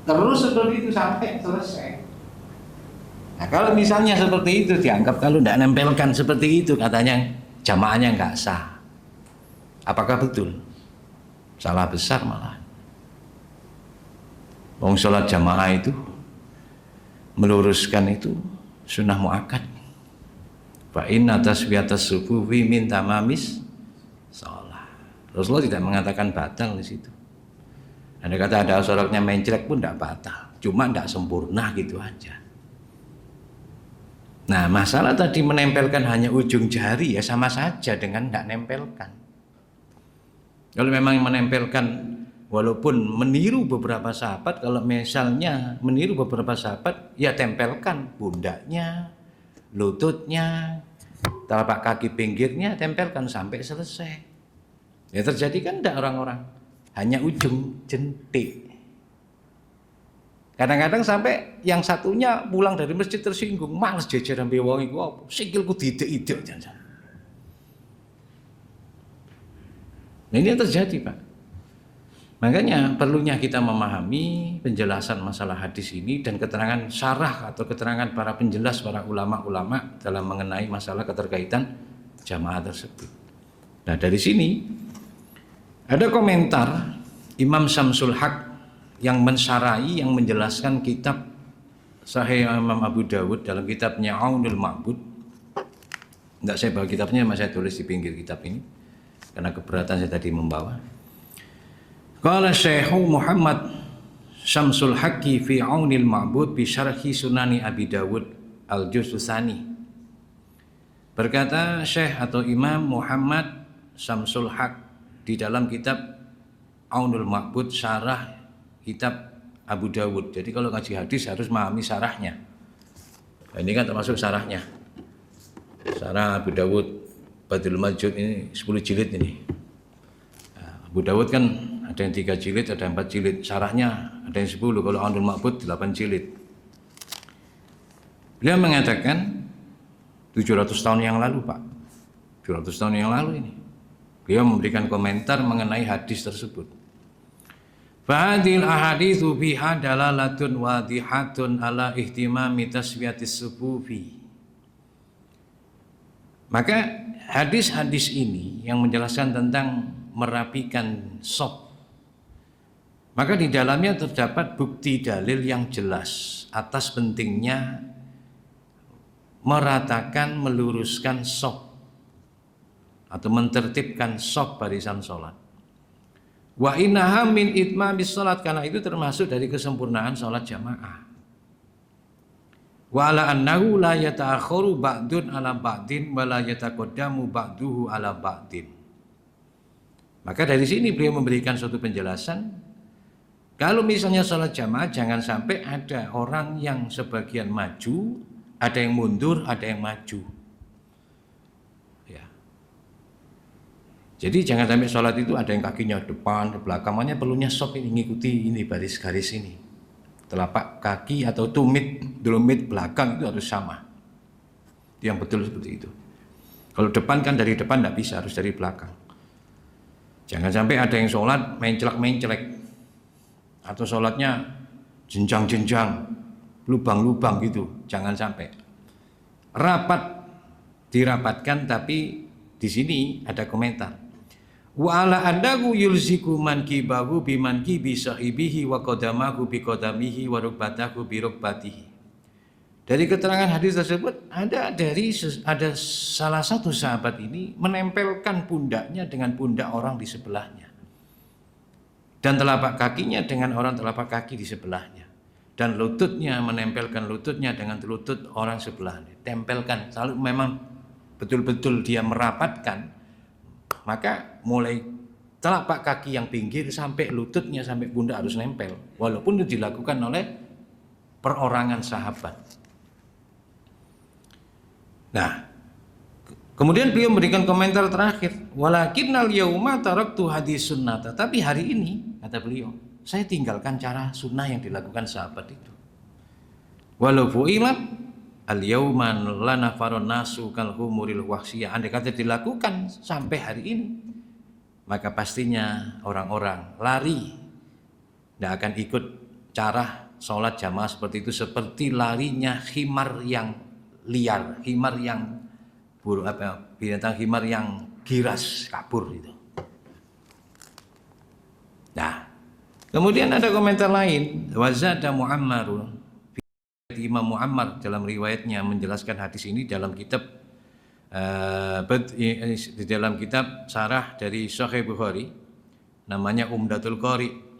terus seperti itu sampai selesai. Nah, kalau misalnya seperti itu dianggap kalau tidak nempelkan seperti itu, katanya jamaahnya nggak sah. Apakah betul? Salah besar malah. Wong sholat jamaah itu meluruskan itu sunnah muakkad. Fa inna taswiyatas sufufi min tamamis shalah. Rasulullah tidak mengatakan batal di situ. Andai kata ada sholatnya mencrek pun tidak batal, cuma tidak sempurna gitu aja. Nah, masalah tadi menempelkan hanya ujung jari ya sama saja dengan tidak nempelkan. Kalau memang menempelkan, walaupun meniru beberapa sahabat, kalau misalnya meniru beberapa sahabat, ya tempelkan pundaknya, lututnya, telapak kaki pinggirnya, tempelkan sampai selesai. Ya terjadi kan tidak orang-orang, hanya ujung jentik. Kadang-kadang sampai yang satunya pulang dari masjid tersinggung, males jajar sampai wong iku apa, sikilku diidek-idek jangan. Nah, ini yang terjadi, Pak. Makanya perlunya kita memahami penjelasan masalah hadis ini dan keterangan syarah atau keterangan para penjelas, para ulama-ulama dalam mengenai masalah keterkaitan jamaah tersebut. Nah, dari sini ada komentar Imam Syamsul Haq yang mensyarahi, yang menjelaskan kitab Sahih Imam Abu Dawud dalam kitabnya Aunul Ma'bud. Tidak saya bawa kitabnya, mas saya tulis di pinggir kitab ini karena keberatan saya tadi membawa. Qala Syekh Muhammad Syamsul Haqqi fi Aunil Ma'bud bi syarhi Sunani Abi Dawud al-Juz Tsani. Berkata Syekh atau Imam Muhammad Syamsul Haq di dalam kitab Aunul Ma'bud syarah kitab Abu Dawud. Jadi kalau ngaji hadis harus memahami syarahnya. Nah, ini kan termasuk syarahnya. Syarah Abu Dawud Badul Majud ini 10 jilid ini. Nah, Abu Dawud kan ada yang 3 jilid, ada yang 4 jilid. Syarahnya ada yang 10, kalau Aunul Ma'bud 8 jilid. Beliau mengatakan 700 tahun yang lalu, Pak. 700 tahun yang lalu ini. Beliau memberikan komentar mengenai hadis tersebut. Fahadil ahaditsu fiha dalalatun wadihatun ala ihtimami taswiyatis sufufi. Maka hadis-hadis ini yang menjelaskan tentang merapikan shaf, maka di dalamnya terdapat bukti dalil yang jelas atas pentingnya meratakan, meluruskan shaf atau mentertibkan shaf barisan sholat. Wa innaha min itmamis sholat, karena itu termasuk dari kesempurnaan sholat jamaah. Wa ala annahu la yata'akharu ba'dun ala ba'din wa la yataqaddamu ba'duhu ala ba'din. Maka dari sini beliau memberikan suatu penjelasan, kalau misalnya sholat jamaah jangan sampai ada orang yang sebagian maju, ada yang mundur, ada yang maju. Jadi jangan sampai sholat itu ada yang kakinya depan, belakang, makanya perlunya shaf ini, mengikuti ini baris-garis ini. Telapak kaki atau tumit, dolomit belakang itu harus sama. Yang betul seperti itu. Kalau depan kan dari depan tidak bisa, harus dari belakang. Jangan sampai ada yang sholat mencelek-mencelek. Atau sholatnya jenjang-jenjang, lubang-lubang gitu. Jangan sampai. Rapat, dirapatkan, tapi di sini ada komentar. Wa ala annahu yulziku mankibahu bimankibi sahibihi wa qadamahu bi qadamihi wa rukbatahu bi rukbatihi. Dari keterangan hadis tersebut ada salah satu sahabat ini menempelkan pundaknya dengan pundak orang di sebelahnya dan telapak kakinya dengan orang telapak kaki di sebelahnya dan lututnya menempelkan lututnya dengan lutut orang sebelahnya. Tempelkan, selalu memang betul-betul dia merapatkan. Maka mulai telapak kaki yang pinggir sampai lututnya sampai pundak harus nempel, walaupun itu dilakukan oleh perorangan sahabat. Nah, kemudian beliau memberikan komentar terakhir, walakinnal yauma taraktu hadis sunnata, tapi hari ini kata beliau saya tinggalkan cara sunnah yang dilakukan sahabat itu. Walau fu'ilat al-yauman lana faron nasu kal humuril wahsiyah, andai kata dilakukan sampai hari ini, maka pastinya orang-orang lari, tidak akan ikut cara sholat jamaah seperti itu, seperti larinya khimar yang liar, khimar yang binatang khimar yang giras kabur itu. Nah, kemudian ada komentar lain, wazada Muammarun Imam Muhammad dalam riwayatnya menjelaskan hadis ini dalam kitab di dalam kitab syarah dari Sahih Bukhari namanya Umdatul Qari.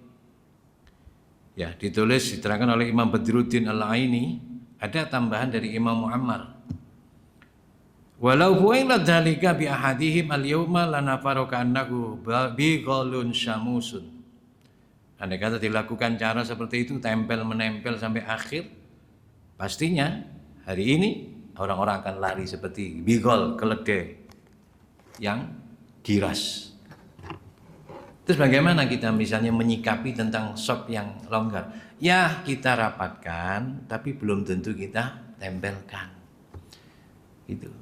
Ya, diterangkan oleh Imam Badruddin Al-Aini, ada tambahan dari Imam Muhammad. Walau fu'ila dzalika bi ahadihim al-yawma lanafaru ka'annahu bighalun syamusun. Andai kata dilakukan cara seperti itu, tempel menempel sampai akhir, pastinya hari ini orang-orang akan lari seperti bigol, keledai yang giras. Terus bagaimana kita misalnya menyikapi tentang sop yang longgar? Ya kita rapatkan, tapi belum tentu kita tempelkan. Itu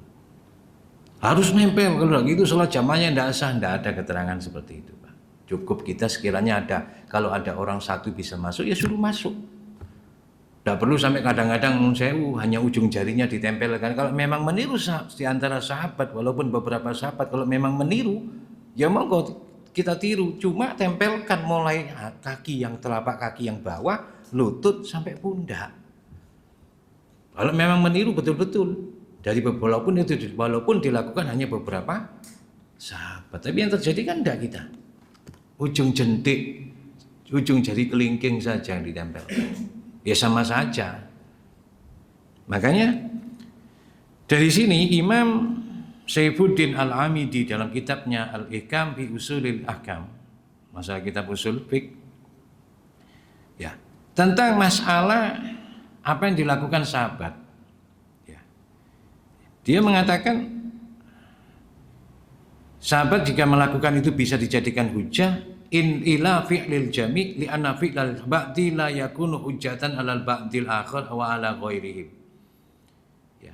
harus nempel, kalau gitu sholat jamaahnya tidak sah, tidak ada keterangan seperti itu, Pak. Cukup kita sekiranya ada, kalau ada orang satu bisa masuk, ya suruh masuk. Tidak perlu sampai kadang-kadang hanya ujung jarinya ditempelkan. Kalau memang meniru di antara sahabat, walaupun beberapa sahabat, kalau memang meniru, ya monggo kita tiru. Cuma tempelkan mulai kaki yang telapak kaki yang bawah, lutut sampai pundak. Kalau memang meniru betul-betul. Walaupun dilakukan hanya beberapa sahabat, tapi yang terjadi kan enggak kita. Ujung jentik, ujung jari kelingking saja yang ditempel. Ya sama saja. Makanya dari sini Imam Saifuddin Al-Amidi dalam kitabnya Al-Ihkam fi Usulil Ahkam, masalah kitab usul fiqh, ya, tentang masalah apa yang dilakukan sahabat. Dia mengatakan sahabat jika melakukan itu bisa dijadikan hujah in ila fi'lil jami' li anna fi'lal ba'di la yakunu hujjatan alal ba'dil akhar wa ala ghairihim. Ya.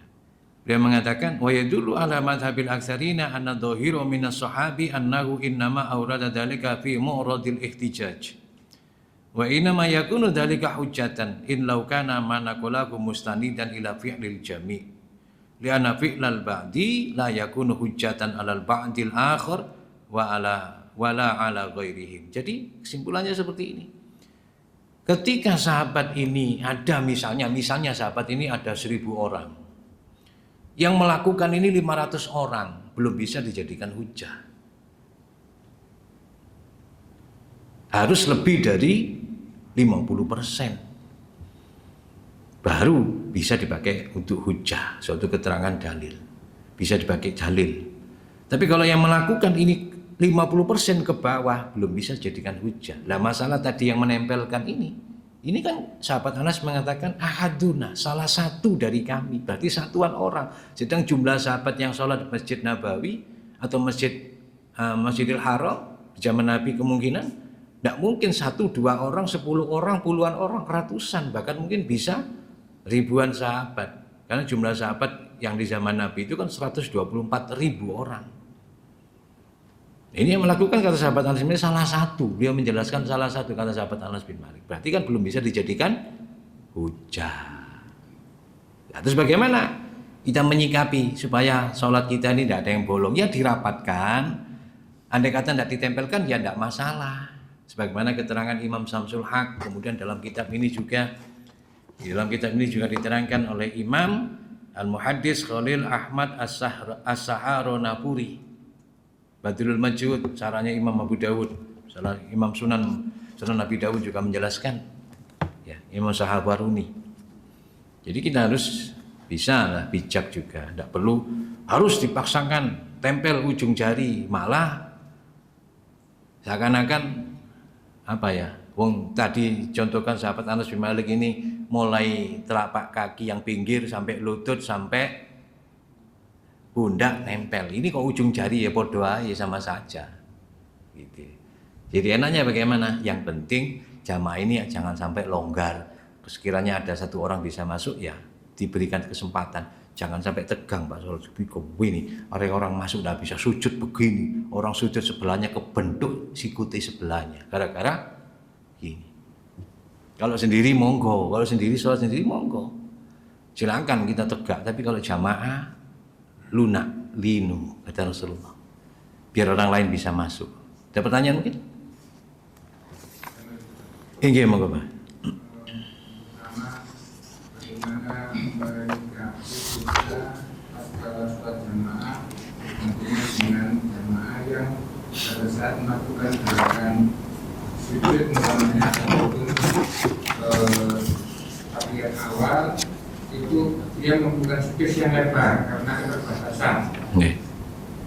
Dia mengatakan wa yadullu ala madhhabil aktsarina anna dhahiru minas sahabi annahu innama awrada dzalika fi mu'radil ihtijaj. Wa inna ma yakunu dzalika hujjatan in law kana manaqalahu mustanidan ila fi'lil jami'. Lianna fi'lal ba'di la yakunu hujjatan alal ba'dil akhir wala ala ghairihim. Jadi kesimpulannya seperti ini. Ketika sahabat ini ada misalnya sahabat ini ada 1000 orang. Yang melakukan ini 500 orang, belum bisa dijadikan hujjah. Harus lebih dari 50%. Baru bisa dipakai untuk hujjah, suatu keterangan dalil. Bisa dipakai dalil. Tapi kalau yang melakukan ini 50% ke bawah, belum bisa jadikan hujjah. Lah masalah tadi yang menempelkan ini kan sahabat Anas mengatakan ahaduna, salah satu dari kami. Berarti satuan orang. Sedang jumlah sahabat yang sholat di Masjid Nabawi atau Masjidil Haram di zaman Nabi kemungkinan tidak mungkin 1, 2 orang, 10 orang, puluhan orang, ratusan, bahkan mungkin bisa ribuan sahabat. Karena jumlah sahabat yang di zaman Nabi itu kan 124.000 orang. Ini yang melakukan kata sahabat Anas ini salah satu. Dia menjelaskan salah satu kata sahabat Anas bin Malik. Berarti kan belum bisa dijadikan hujjah. Nah, terus bagaimana kita menyikapi supaya sholat kita ini tidak ada yang bolong? Ya dirapatkan. Andai kata tidak ditempelkan ya tidak masalah. Sebagaimana keterangan Imam Samsul Haq. Kemudian dalam kitab ini juga diterangkan oleh Imam Al-Muhaddis Khalil Ahmad As-Saharonapuri, Badrul Majud, caranya Imam Abu Dawud, Imam Sunan Nabi Dawud juga menjelaskan, ya, Imam Sahabaruni. Jadi kita harus bisa lah bijak juga, tidak perlu harus dipaksakan tempel ujung jari, malah seakan-akan apa ya, wong tadi contohkan sahabat Anas bin Malik ini mulai telapak kaki yang pinggir sampai lutut sampai pundak nempel. Ini kok ujung jari ya podo ya sama saja. Gitu. Jadi enaknya bagaimana? Yang penting jamaah ini jangan sampai longgar. Sekiranya ada 1 orang bisa masuk ya diberikan kesempatan. Jangan sampai tegang Pak Soal ini. Orang masuk tidak bisa sujud begini. Orang sujud sebelahnya kebentuk sikute sebelahnya. Gara-gara gini. Kalau sendiri monggo, kalau sendiri sholat sendiri monggo. Silakan kita tegak, tapi kalau jamaah lunak, linu kata Rasulullah. Biar orang lain bisa masuk. Ada pertanyaan mungkin? Monggo Pak. Pertama, bagaimana sholat jamaah tentunya dengan jamaah yang pada saat melakukan gerakan sujud umpamanya ataupun tahiyat awal itu dia membuka space yang lebar karena keterbatasan.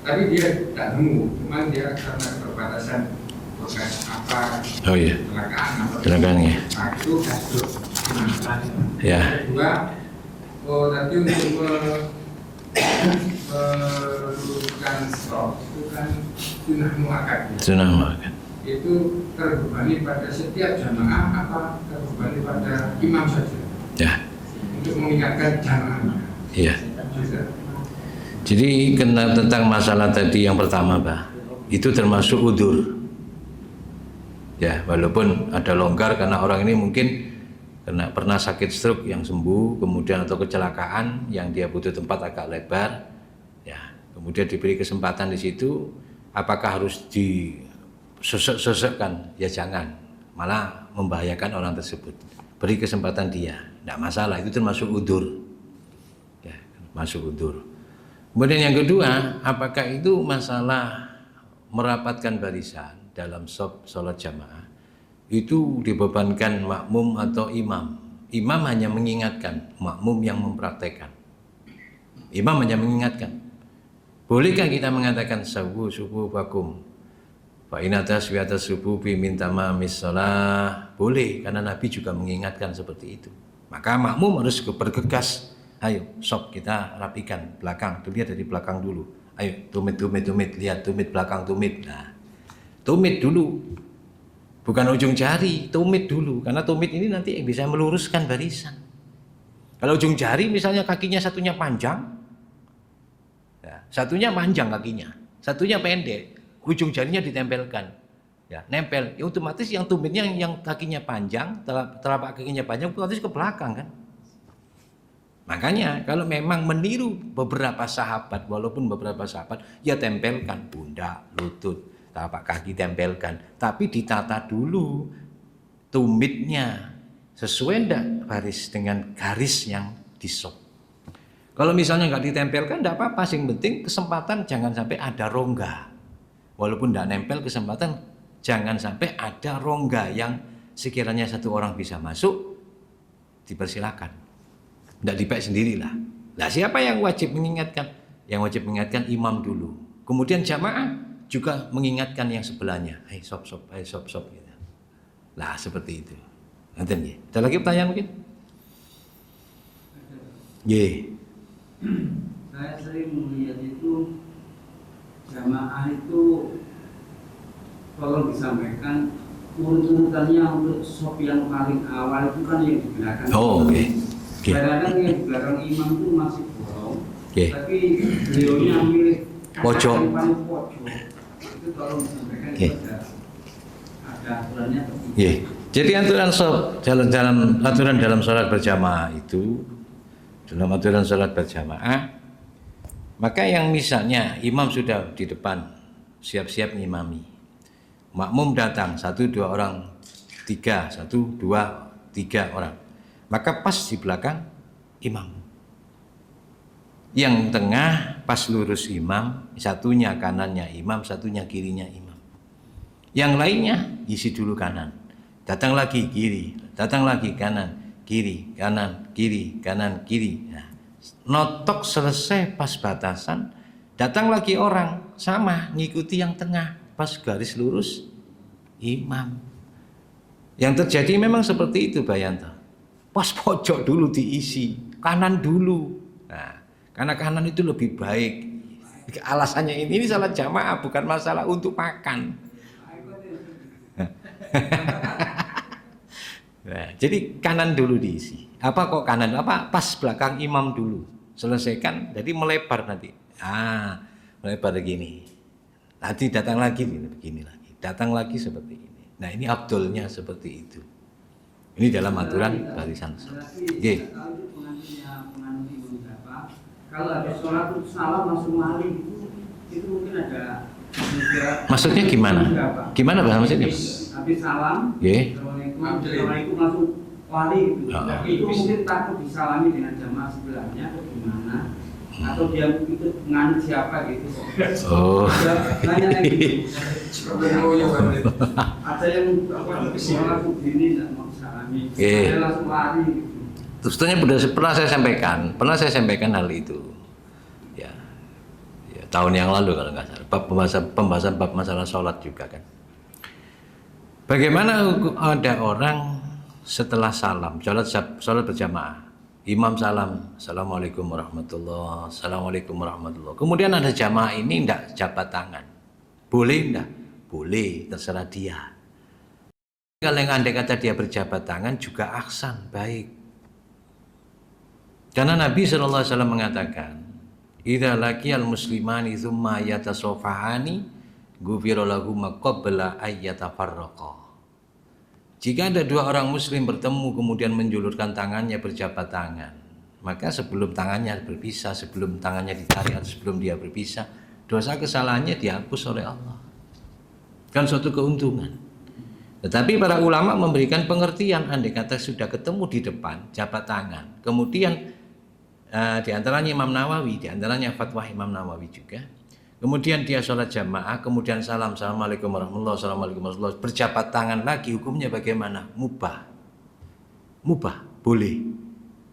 Tapi dia tidak nemu, cuma dia karena keterbatasan bekas apa kecelakaan atau ya. Nah, itu masuk. Ya. Kedua, tadi untuk meluruskan stop itu kan sunnah muakkad. Sunnah muakkad. Itu terbebani pada setiap jamaah apa terbebani pada imam saja? Ya. Untuk mengingatkan jamaah. Iya. Jadi tentang masalah tadi yang pertama, Pak, itu termasuk udzur. Ya, walaupun ada longgar karena orang ini mungkin pernah sakit stroke yang sembuh, kemudian atau kecelakaan yang dia butuh tempat agak lebar, ya, kemudian diberi kesempatan di situ, apakah harus disesek-sesekkan? Ya jangan, malah membahayakan orang tersebut. Beri kesempatan dia, tidak masalah, itu termasuk udzur. Ya, masuk udzur. Kemudian yang kedua, apakah itu masalah merapatkan barisan dalam sholat jamaah itu dibebankan makmum atau imam? Imam hanya mengingatkan, makmum yang mempraktekkan. Imam hanya mengingatkan. Bolehkah kita mengatakan sawu subuh bakum fa in taswiyata subuh bi minta mamis shalah? Boleh, karena Nabi juga mengingatkan seperti itu. Maka makmum harus bergegas. Ayo, sob kita rapikan belakang, dilihat dari belakang dulu. Ayo, tumit, lihat tumit belakang tumit. Nah, tumit dulu, bukan ujung jari, tumit dulu, karena tumit ini nanti bisa meluruskan barisan. Kalau ujung jari misalnya kakinya satunya panjang, ya, satunya panjang kakinya, satunya pendek, ujung jarinya ditempelkan, ya, nempel, ya, otomatis yang tumitnya yang kakinya panjang, telapak kakinya panjang, otomatis ke belakang kan. Makanya kalau memang meniru beberapa sahabat, walaupun beberapa sahabat, ya tempelkan pundak, lutut, telapak kaki tempelkan, tapi ditata dulu tumitnya sesuai enggak baris dengan garis yang disop. Kalau misalnya nggak ditempelkan enggak apa-apa, sing penting kesempatan jangan sampai ada rongga. Walaupun enggak nempel, kesempatan jangan sampai ada rongga yang sekiranya satu orang bisa masuk, dipersilakan. Tidak dipek sendirilah. Nah, siapa yang wajib mengingatkan? Yang wajib mengingatkan imam dulu. Kemudian jamaah juga mengingatkan yang sebelahnya. Hai sob gitu. Lah seperti itu. Nanti ada lagi pertanyaan mungkin? Saya sering melihat itu jamaah itu kalau disampaikan urut-urutannya untuk sob yang paling awal itu kan yang di belakang. Oh, oke. Kadang-kadang yang di belakang imam itu masih bolong, tapi beliaunya milih pojok. Paling pojok. Itu tolong disampaikan itu ada aturannya. Jadi aturan aturan dalam sholat berjamaah itu, dalam aturan sholat berjamaah, maka yang misalnya imam sudah di depan siap-siap ngimami, makmum datang 1, 2 orang, 3, 1, 2, 3 orang. Maka pas di belakang imam, yang tengah pas lurus imam, satunya kanannya imam, satunya kirinya imam. Yang lainnya isi dulu kanan, datang lagi kiri, datang lagi kanan, kiri, kanan, kiri, kanan, kiri. Nah, notok selesai pas batasan, datang lagi orang sama ngikuti yang tengah pas garis lurus imam. Yang terjadi memang seperti itu, Bayanto. Pas pojok dulu diisi, kanan dulu. Nah, karena kanan itu lebih baik. Alasannya ini salah jamaah, bukan masalah untuk makan. Nah, jadi kanan dulu diisi. Apa kok kanan? Apa pas belakang imam dulu. Selesaikan, jadi melebar nanti. Melebar begini. Nanti datang lagi begini lagi. Datang lagi seperti ini. Nah, ini abdulnya seperti itu. Ini dalam aturan barisan. Kalau ada sholat salam langsung lari itu mungkin ada. Maksudnya gimana? Gimana bahasa maksudnya? Habis salam, Assalamualaikum langsung lari gitu. Itu mungkin takut disalami dengan jamaah sebelahnya atau gimana? atau dia ikut nganut siapa gitu. Oh. Nanya gitu. Ada yang sholat begini nggak mau salami, saya langsung lari gitu. Sebetulnya pernah saya sampaikan hal itu. Ya, tahun yang lalu kalau nggak salah. Pembahasan bab masalah sholat juga kan. Bagaimana ada orang setelah salam, sholat berjamaah, imam salam, assalamualaikum warahmatullah, assalamualaikum warahmatullah. Kemudian ada jamaah ini tidak jabat tangan, boleh tidak? Boleh, terserah dia. Kalau yang andai kata dia berjabat tangan juga ahsan, baik. Karena Nabi SAW mengatakan, idza laqiyal muslimani tsumma yatasofahani ghufira lahum qabla ayyatafarraqa. Jika ada dua orang muslim bertemu kemudian menjulurkan tangannya berjabat tangan, maka sebelum tangannya berpisah, sebelum tangannya ditarik atau sebelum dia berpisah, dosa kesalahannya dihapus oleh Allah. Kan suatu keuntungan. Tetapi para ulama memberikan pengertian, andai kata sudah ketemu di depan jabat tangan, kemudian di antaranya Imam Nawawi, di antaranya fatwa Imam Nawawi juga, kemudian dia sholat jamaah, kemudian salam, assalamualaikum warahmatullahi wabarakatuh, assalamualaikum warahmatullahi wabarakatuh, berjabat tangan lagi, hukumnya bagaimana? Mubah, boleh.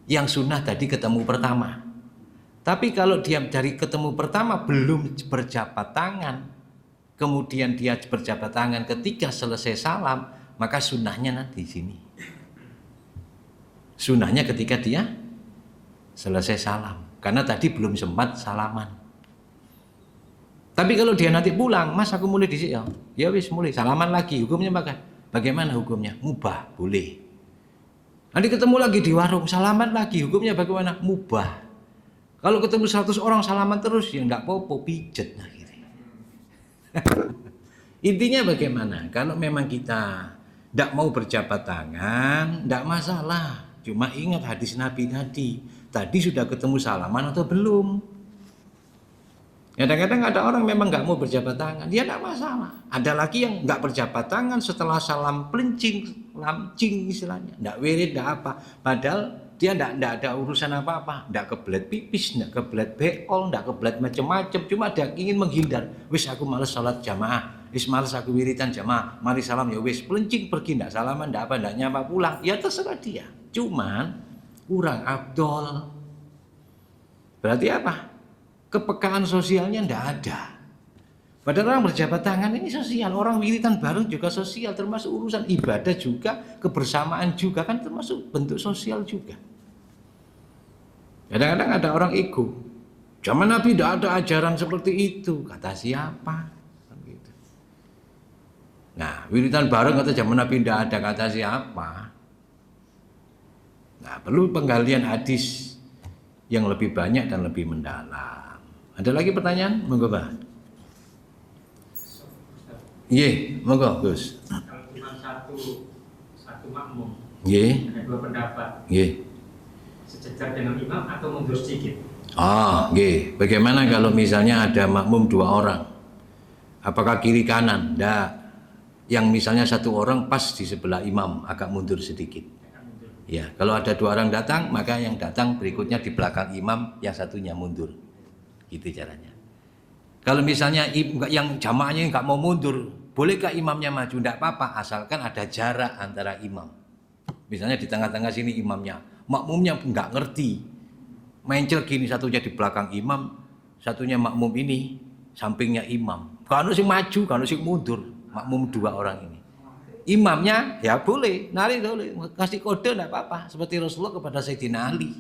Yang sunnah tadi ketemu pertama. Tapi kalau dia dari ketemu pertama belum berjabat tangan, kemudian dia berjabat tangan ketika selesai salam, maka sunnahnya nanti di sini. Sunnahnya ketika dia selesai salam, karena tadi belum sempat salaman. Tapi kalau dia nanti pulang, mas aku mulai di sini, ya wis mulai salaman lagi, hukumnya bagaimana hukumnya? Mubah, boleh. Nanti ketemu lagi di warung, salaman lagi, hukumnya bagaimana? Mubah. Kalau ketemu 100 orang salaman terus, ya enggak apa-apa, pijet nah gitu. Intinya bagaimana? Kalau memang kita tidak mau berjabat tangan, tidak masalah. Cuma ingat hadis Nabi tadi sudah ketemu salaman atau belum? Kadang-kadang ada orang memang nggak mau berjabat tangan, dia tidak masalah. Ada lagi yang nggak berjabat tangan setelah salam pelincing, lamcing istilahnya, nggak wirid, nggak apa. Padahal dia nggak ada urusan apa-apa, nggak kebelet pipis, nggak kebelet beol, nggak kebelet macam-macam. Cuma dia ingin menghindar. Wis aku males sholat jamaah, wis males aku wiridan jamaah. Mari salam ya wis, pelincing pergi, nggak salaman, nggak apa, nggak nyapa pulang. Ya terserah dia. Cuman kurang afdol. Berarti apa? Kepekaan sosialnya ndak ada. Padahal orang berjabat tangan ini sosial, orang wiritan bareng juga sosial, termasuk urusan ibadah juga, kebersamaan juga kan termasuk bentuk sosial juga. Kadang-kadang ada orang ego, zaman Nabi tidak ada ajaran seperti itu, kata siapa? Gitu. Nah, wiritan bareng kata zaman Nabi tidak ada, kata siapa? Nah, perlu penggalian hadis yang lebih banyak dan lebih mendalam. Ada lagi pertanyaan? Monggo, Pak. Iya, monggo, Gus. Kalau cuma satu makmum, ada dua pendapat. Sejajar dengan imam atau mundur sedikit? Bagaimana kalau misalnya ada makmum 2 orang? Apakah kiri kanan? Nggak. Yang misalnya 1 orang pas di sebelah imam, agak mundur sedikit. Ya, kalau ada 2 orang datang, maka yang datang berikutnya di belakang imam, yang satunya mundur. Gitu caranya. Kalau misalnya yang jamaahnya nggak mau mundur, bolehkah imamnya maju? Tidak apa-apa, asalkan ada jarak antara imam. Misalnya di tengah-tengah sini imamnya, makmumnya nggak ngerti, mencel gini, satunya di belakang imam, satunya makmum ini, sampingnya imam. Kalau sih maju, kalau sih mundur, makmum 2 orang ini. Imamnya ya boleh, nari boleh, kasih kode tidak apa-apa. Seperti Rasulullah kepada Sayyidina Ali.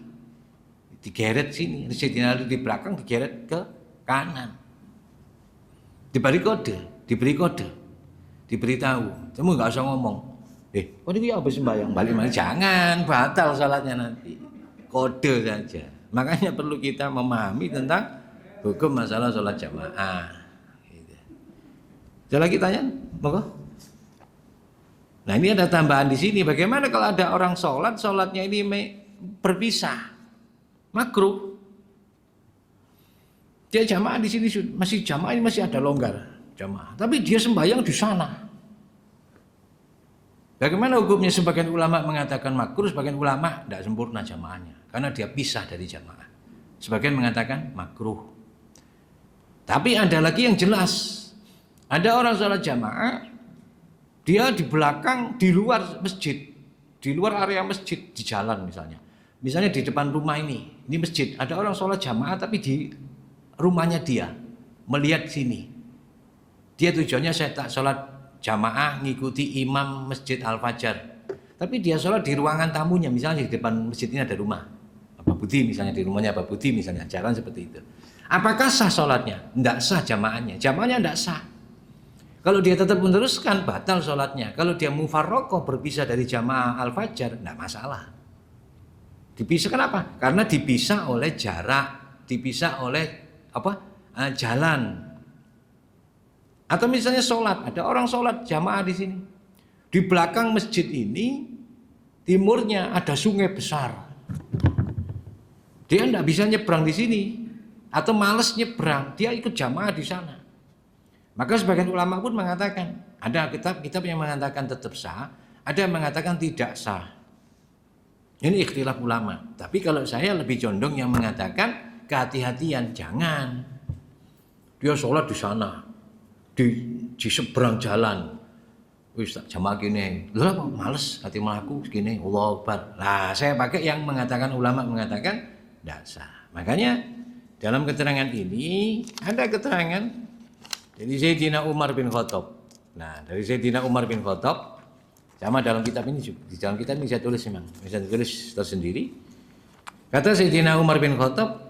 Digeret sini, Sayyidina Ali di belakang, digeret ke kanan. Diberi kode, diberitahu. Kamu nggak usah ngomong. Kok ini apa sembahyang? Balik jangan, batal salatnya nanti. Kode saja. Makanya perlu kita memahami tentang hukum masalah sholat jamaah. Ada lagi tanya? Monggo. Nah ini ada tambahan di sini. Bagaimana kalau ada orang sholatnya ini berpisah? Makruh. Dia jamaah di sini masih jamaah, ini masih ada longgar jamaah. Tapi dia sembahyang di sana. Bagaimana hukumnya? Sebagian ulama mengatakan makruh, sebagian ulama tidak sempurna jamaahnya karena dia pisah dari jamaah. sebagian mengatakan makruh. Tapi ada lagi yang jelas. Ada orang sholat jamaah, dia di belakang, di luar masjid, di luar area masjid, di jalan misalnya. Misalnya di depan rumah ini masjid. Ada orang sholat jamaah tapi di rumahnya dia, melihat sini. Dia tujuannya saya tak sholat jamaah ngikuti imam masjid Al-Fajar. Tapi dia sholat di ruangan tamunya, misalnya di depan masjid ini ada rumah. Pak Budi misalnya, di rumahnya Pak Budi misalnya, jalan seperti itu. Apakah sah sholatnya? Tidak sah jamaahnya. Jamaahnya tidak sah. Kalau dia tetap meneruskan, batal sholatnya. Kalau dia mufarroqoh berpisah dari jamaah Al-Fajar, tidak masalah. Dipisah kenapa? Karena dipisah oleh jarak, dipisah oleh jalan. Atau misalnya sholat, ada orang sholat jamaah di sini. Di belakang masjid ini, timurnya ada sungai besar. Dia tidak bisa nyebrang di sini, atau malas nyebrang, dia ikut jamaah di sana. Maka sebagian ulama pun mengatakan, ada kitab yang mengatakan tetap sah, ada yang mengatakan tidak sah. Ini ikhtilaf ulama. Tapi kalau saya lebih condong yang mengatakan kehati-hatian, jangan. Dia sholat di sana, di seberang jalan. Wis tak jamaah gini, lha kok males hati melaku gini, Allahu Akbar. Nah, saya pakai yang mengatakan ulama mengatakan tidak sah. Makanya dalam keterangan ini ada keterangan dari Sayyidina Umar bin Khattab. Nah, dari Sayyidina Umar bin Khattab, sama dalam kitab ini, di dalam kitab ini saya tulis memang, bisa ditulis tersendiri. Kata Sayyidina Umar bin Khattab,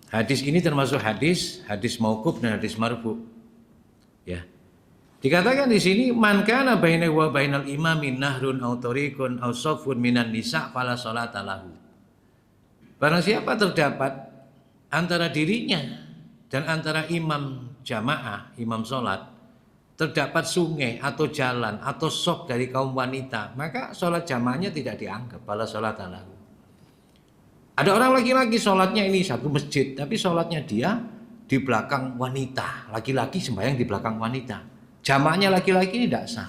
hadis ini termasuk hadis mauquf dan hadis marfu. Ya. Dikatakan di sini, man kana bainahu wa bainal imami nahrun aw tariqun aw safun minan nisa fala sholata lahu. Barang siapa terdapat antara dirinya dan antara imam jamaah, imam sholat, terdapat sungai atau jalan atau sop dari kaum wanita, maka sholat jamaahnya tidak dianggap, fala sholata lahu. Ada orang laki-laki sholatnya ini satu masjid, tapi sholatnya dia di belakang wanita, laki-laki sembahyang di belakang wanita. Jamaahnya laki-laki ini tidak sah.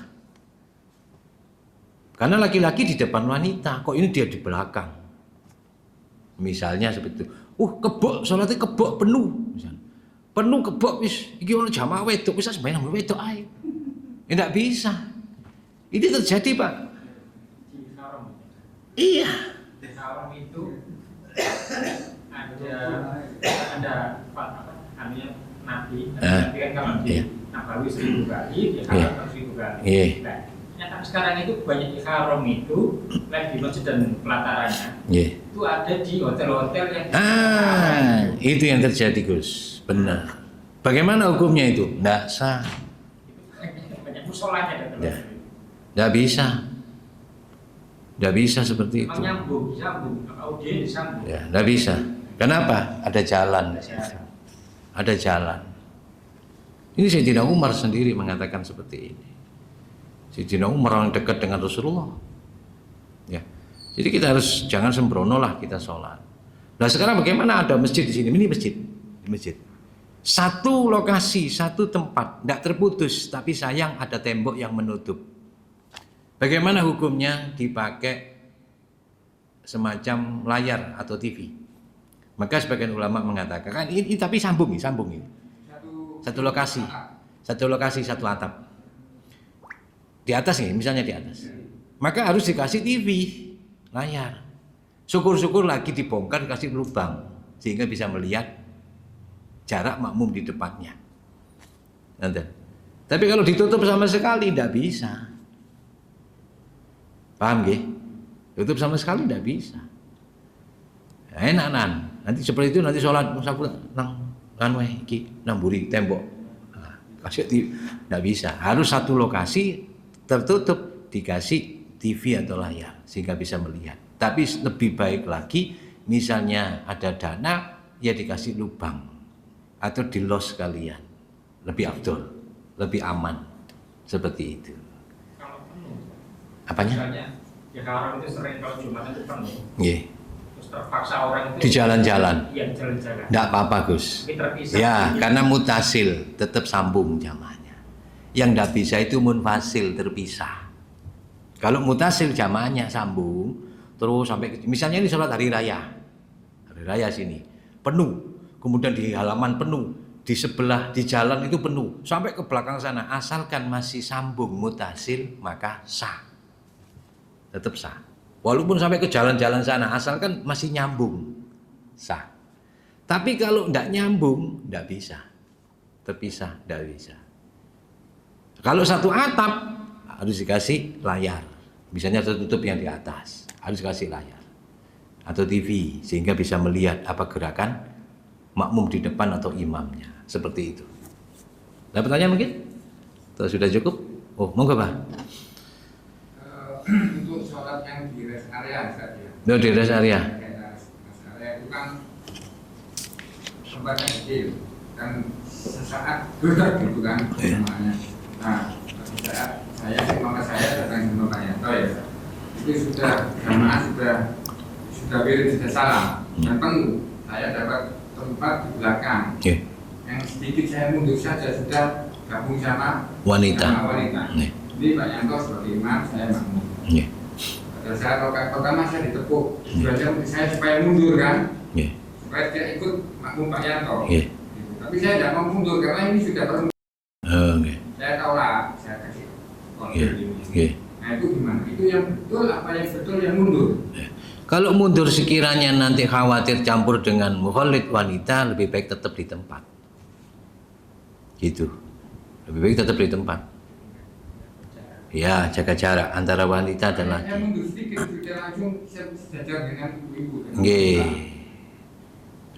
Karena laki-laki di depan wanita, kok ini dia di belakang. Misalnya seperti itu. Kebok, sholatnya kebok penuh. Misalnya. Penuh kebok, wis iki ono jamaah wedok, bisa sembahyang wedok ae. Tidak bisa. Ini terjadi, Pak. Iya. Di haram itu ada Nabi kan kalau di Nabawi 1000 kali, di haram 1000 kali. Nah, sekarang itu banyak haram itu lagi di masjid dan pelatarannya. Itu ada di hotel-hotel yang itu yang terjadi, Gus. Benar. Bagaimana hukumnya itu? Tidak sah. Banyak musolanya dan tidak bisa. Tidak bisa seperti itu. Menyambung, audio disambung. Ya, tidak bisa. Kenapa? Ada jalan. Ada jalan. Ini Sayyidina Umar sendiri mengatakan seperti ini. Sayyidina Umar orang dekat dengan Rasulullah. Ya. Jadi kita harus jangan sembrono lah kita sholat. Nah sekarang bagaimana ada masjid di sini? Ini masjid. Satu lokasi, satu tempat, tidak terputus, tapi sayang ada tembok yang menutup. Bagaimana hukumnya dipakai semacam layar atau TV? Maka sebagian ulama mengatakan kan ini tapi sambung ini. Satu lokasi, satu atap. Di atas nih, misalnya di atas. Maka harus dikasih TV, layar. Syukur-syukur lagi dibongkar dikasih lubang sehingga bisa melihat jarak makmum di depannya. Nanti. Tapi kalau ditutup sama sekali tidak bisa. Paham nggih? Tutup sama sekali tidak bisa. Enak. Nanti seperti itu nanti sholat musafir nang iki namburi tembok. Nah, kasih tidak bisa. Harus satu lokasi tertutup dikasih TV atau layar sehingga bisa melihat. Tapi lebih baik lagi misalnya ada dana ya dikasih lubang atau di los sekalian. Lebih afdol, lebih aman. Seperti itu. Kalau penuh. Apanya? Misalnya ya haram itu sering kalau Jumat itu penuh. Nggih. Terpaksa orang itu Di jalan-jalan. Iya, jalan-jalan. Tidak apa-apa, Gus. Ya, karena mutasil tetap sambung jamaahnya. Yang tidak bisa itu munfasil terpisah. Kalau mutasil jamaahnya sambung terus sampai misalnya ini sholat hari raya sini. penuh, kemudian di halaman penuh, di sebelah, di jalan itu penuh, sampai ke belakang sana, asalkan masih sambung mutasil maka sah, tetap sah. Walaupun sampai ke jalan-jalan sana, asalkan masih nyambung, sah. Tapi kalau tidak nyambung, tidak bisa, terpisah, tidak bisa. Kalau satu atap harus dikasih layar, misalnya tertutup yang di atas, harus dikasih layar atau TV sehingga bisa melihat apa gerakan makmum di depan atau imamnya, seperti itu. Ada pertanyaan mungkin? Atau sudah cukup? Oh, monggo Pak. Untuk sholat yang di rest area saja. No, di rest area. Rest area itu kan tempatnya kecil dan sesaat gerak gitu kan semuanya. Nah, saat saya datang ke Pak Yanto ya, itu sudah jamaah sudah wirid, sudah salam dan penuh. Saya dapat tempat di belakang. Yang sedikit saya mundur saja sudah gabung sama wanita. Ini Pak Yanto sebagai imam, saya makmum. Pada saat rokaat pertama saya ditepuk, tujuannya saya supaya mundur kan, supaya tidak ikut makmum Pak Yanto. Tapi saya tidak mau mundur karena ini sudah penuh. Saya tahu lah, saya kasih order ini. Nah itu gimana? Itu yang betul apa yang betul yang mundur? Kalau mundur sekiranya nanti khawatir campur dengan mukhalid wanita, lebih baik tetap di tempat. Gitu. Lebih baik tetap di tempat. Ya, jaga jarak antara wanita dan laki. Saya mundur sedikit, sudah langsung sejajar dengan ibu.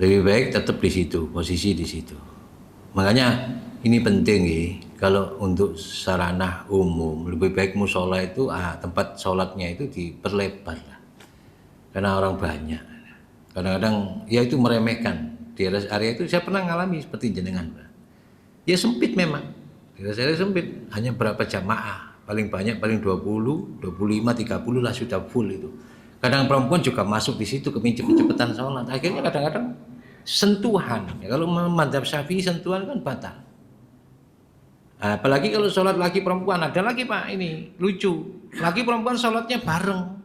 Lebih baik tetap di situ, posisi di situ. Makanya ini penting kalau untuk sarana umum, lebih baik musola itu tempat sholatnya itu diperlebar lah. Karena orang banyak. Kadang-kadang ya itu meremehkan. Di rest area itu saya pernah ngalami seperti jenengan, Pak. Ya sempit memang. Di rest area sempit, hanya berapa jamaah. Paling banyak paling 20, 25, 30 lah sudah full itu. Kadang perempuan juga masuk di situ kecepatan sholat. Akhirnya kadang-kadang sentuhan. Ya, kalau madzhab Syafi'i sentuhan kan batal. Apalagi kalau sholat laki perempuan, ada lagi Pak ini lucu. Laki perempuan sholatnya bareng.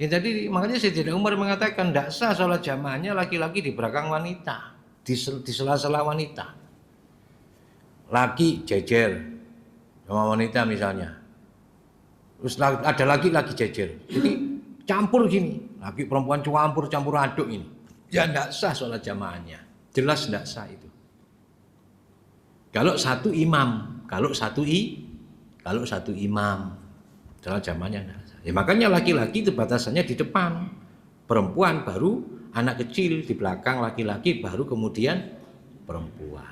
Ya jadi makanya Sayyidina Umar mengatakan tidak sah sholat jamaahnya laki-laki di belakang wanita, di sela-sela wanita. Laki jejer sama wanita misalnya. Terus ada lagi jejer. Jadi campur gini, laki perempuan campur aduk ini. Ya tidak sah sholat jamaahnya. Jelas tidak sah itu. Kalau satu imam, kalau satu imam, sholat jamaahnya tidak sah. Ya makanya laki-laki itu batasannya di depan, perempuan baru anak kecil, di belakang laki-laki baru kemudian perempuan.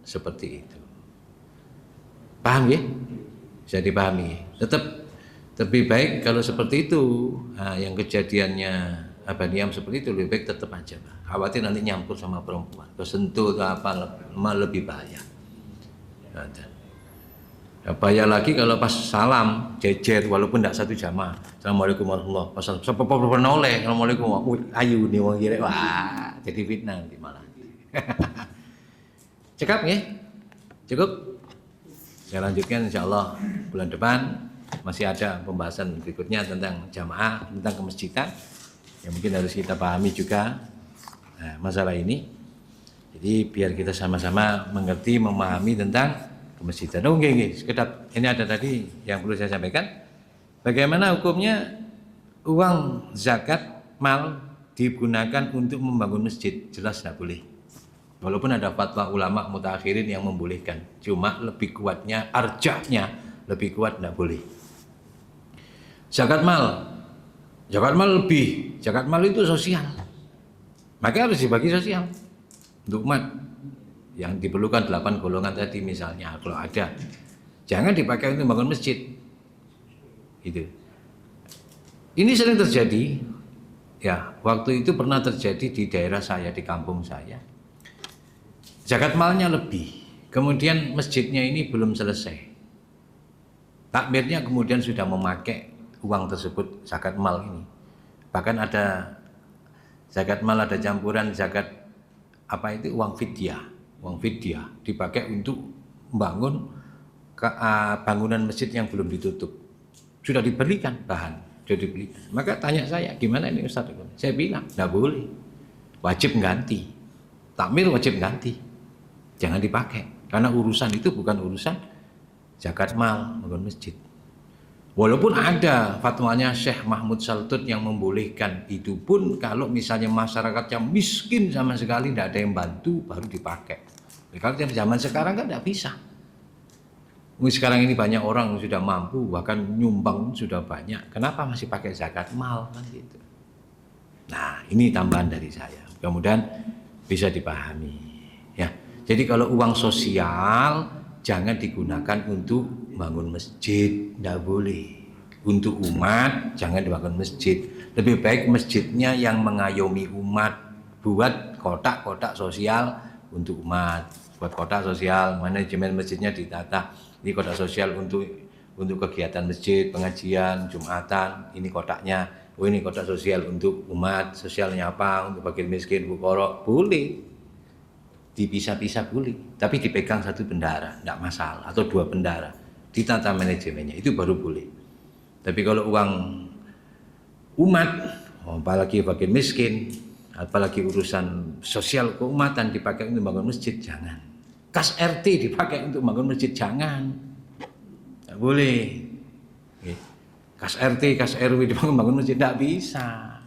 Seperti itu. Paham ya? Bisa dipahami. Tetap lebih baik kalau seperti itu. Nah, yang kejadiannya Abaniyam seperti itu lebih baik tetap aja, Pak. Khawatir nanti nyampur sama perempuan, kesentuh atau apa lebih bahaya. Bahaya lagi kalau pas salam jejer walaupun tidak satu jamaah. Assalamualaikum warahmatullahi wabarakatuh. Sepopo noleh. Assalamualaikum. Ayu nih wong kira wah jadi fitnah nanti malah. Cekap ya? Cukup? Saya lanjutkan insyaallah bulan depan masih ada pembahasan berikutnya tentang jamaah, tentang kemasjidan yang mungkin harus kita pahami juga masalah ini. Jadi biar kita sama-sama mengerti, memahami tentang kemasjidan. Oh, sekedap ini ada tadi yang perlu saya sampaikan. Bagaimana hukumnya uang zakat mal digunakan untuk membangun masjid? Jelas tidak boleh. Walaupun ada fatwa ulama mutakhirin yang membolehkan, cuma lebih kuatnya, arjahnya lebih kuat tidak boleh. Zakat mal lebih, zakat mal itu sosial, maka harus dibagi sosial untuk umat yang diperlukan 8 golongan tadi misalnya kalau ada, jangan dipakai untuk bangun masjid. Itu. Ini sering terjadi, ya waktu itu pernah terjadi di daerah saya, di kampung saya. Zakat malnya lebih, kemudian masjidnya ini belum selesai. Takmirnya kemudian sudah memakai uang tersebut zakat mal ini. Bahkan ada zakat mal, ada campuran zakat apa itu uang fidyah dipakai untuk membangun bangunan masjid yang belum ditutup. Sudah diberikan bahan, sudah diberikan. Maka tanya saya, gimana ini Ustaz? Saya bilang, tidak boleh. wajib ganti. Takmir wajib ganti. Jangan dipakai. Karena urusan itu bukan urusan zakat mal, bangun masjid. Walaupun ada fatwanya Syekh Mahmud Saltut yang membolehkan, itu pun kalau misalnya masyarakatnya miskin sama sekali, tidak ada yang bantu, baru dipakai. Kalau zaman sekarang kan tidak bisa. Sekarang ini banyak orang sudah mampu, bahkan nyumbang sudah banyak. Kenapa masih pakai zakat mal kan gitu? Nah, ini tambahan dari saya. Kemudian bisa dipahami. Ya, jadi kalau uang sosial jangan digunakan untuk bangun masjid, tidak boleh. Untuk umat jangan dibangun masjid. Lebih baik masjidnya yang mengayomi umat, buat kotak-kotak sosial untuk umat. Buat kotak sosial, manajemen masjidnya ditata. Ini kotak sosial untuk kegiatan masjid, pengajian, jumatan. Ini kotaknya. Oh, ini kotak sosial untuk umat. Sosialnya apa? Untuk fakir miskin, fuqara. Boleh. Dipisah-pisah boleh. Tapi dipegang satu bendara, tidak masalah. Atau dua bendara. Ditata manajemennya. Itu baru boleh. Tapi kalau uang umat, apalagi fakir miskin, apalagi urusan sosial keumatan dipakai untuk bangun masjid, jangan. Kas RT dipakai untuk bangun masjid, jangan. Tidak boleh. Kas RT, kas RW dibangun masjid, tidak bisa.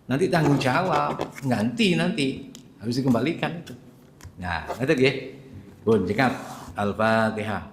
Nanti tanggung jawab, ganti nanti. Harus dikembalikan itu. Nah, itu ya. Bun, cekap. Al-Fatihah.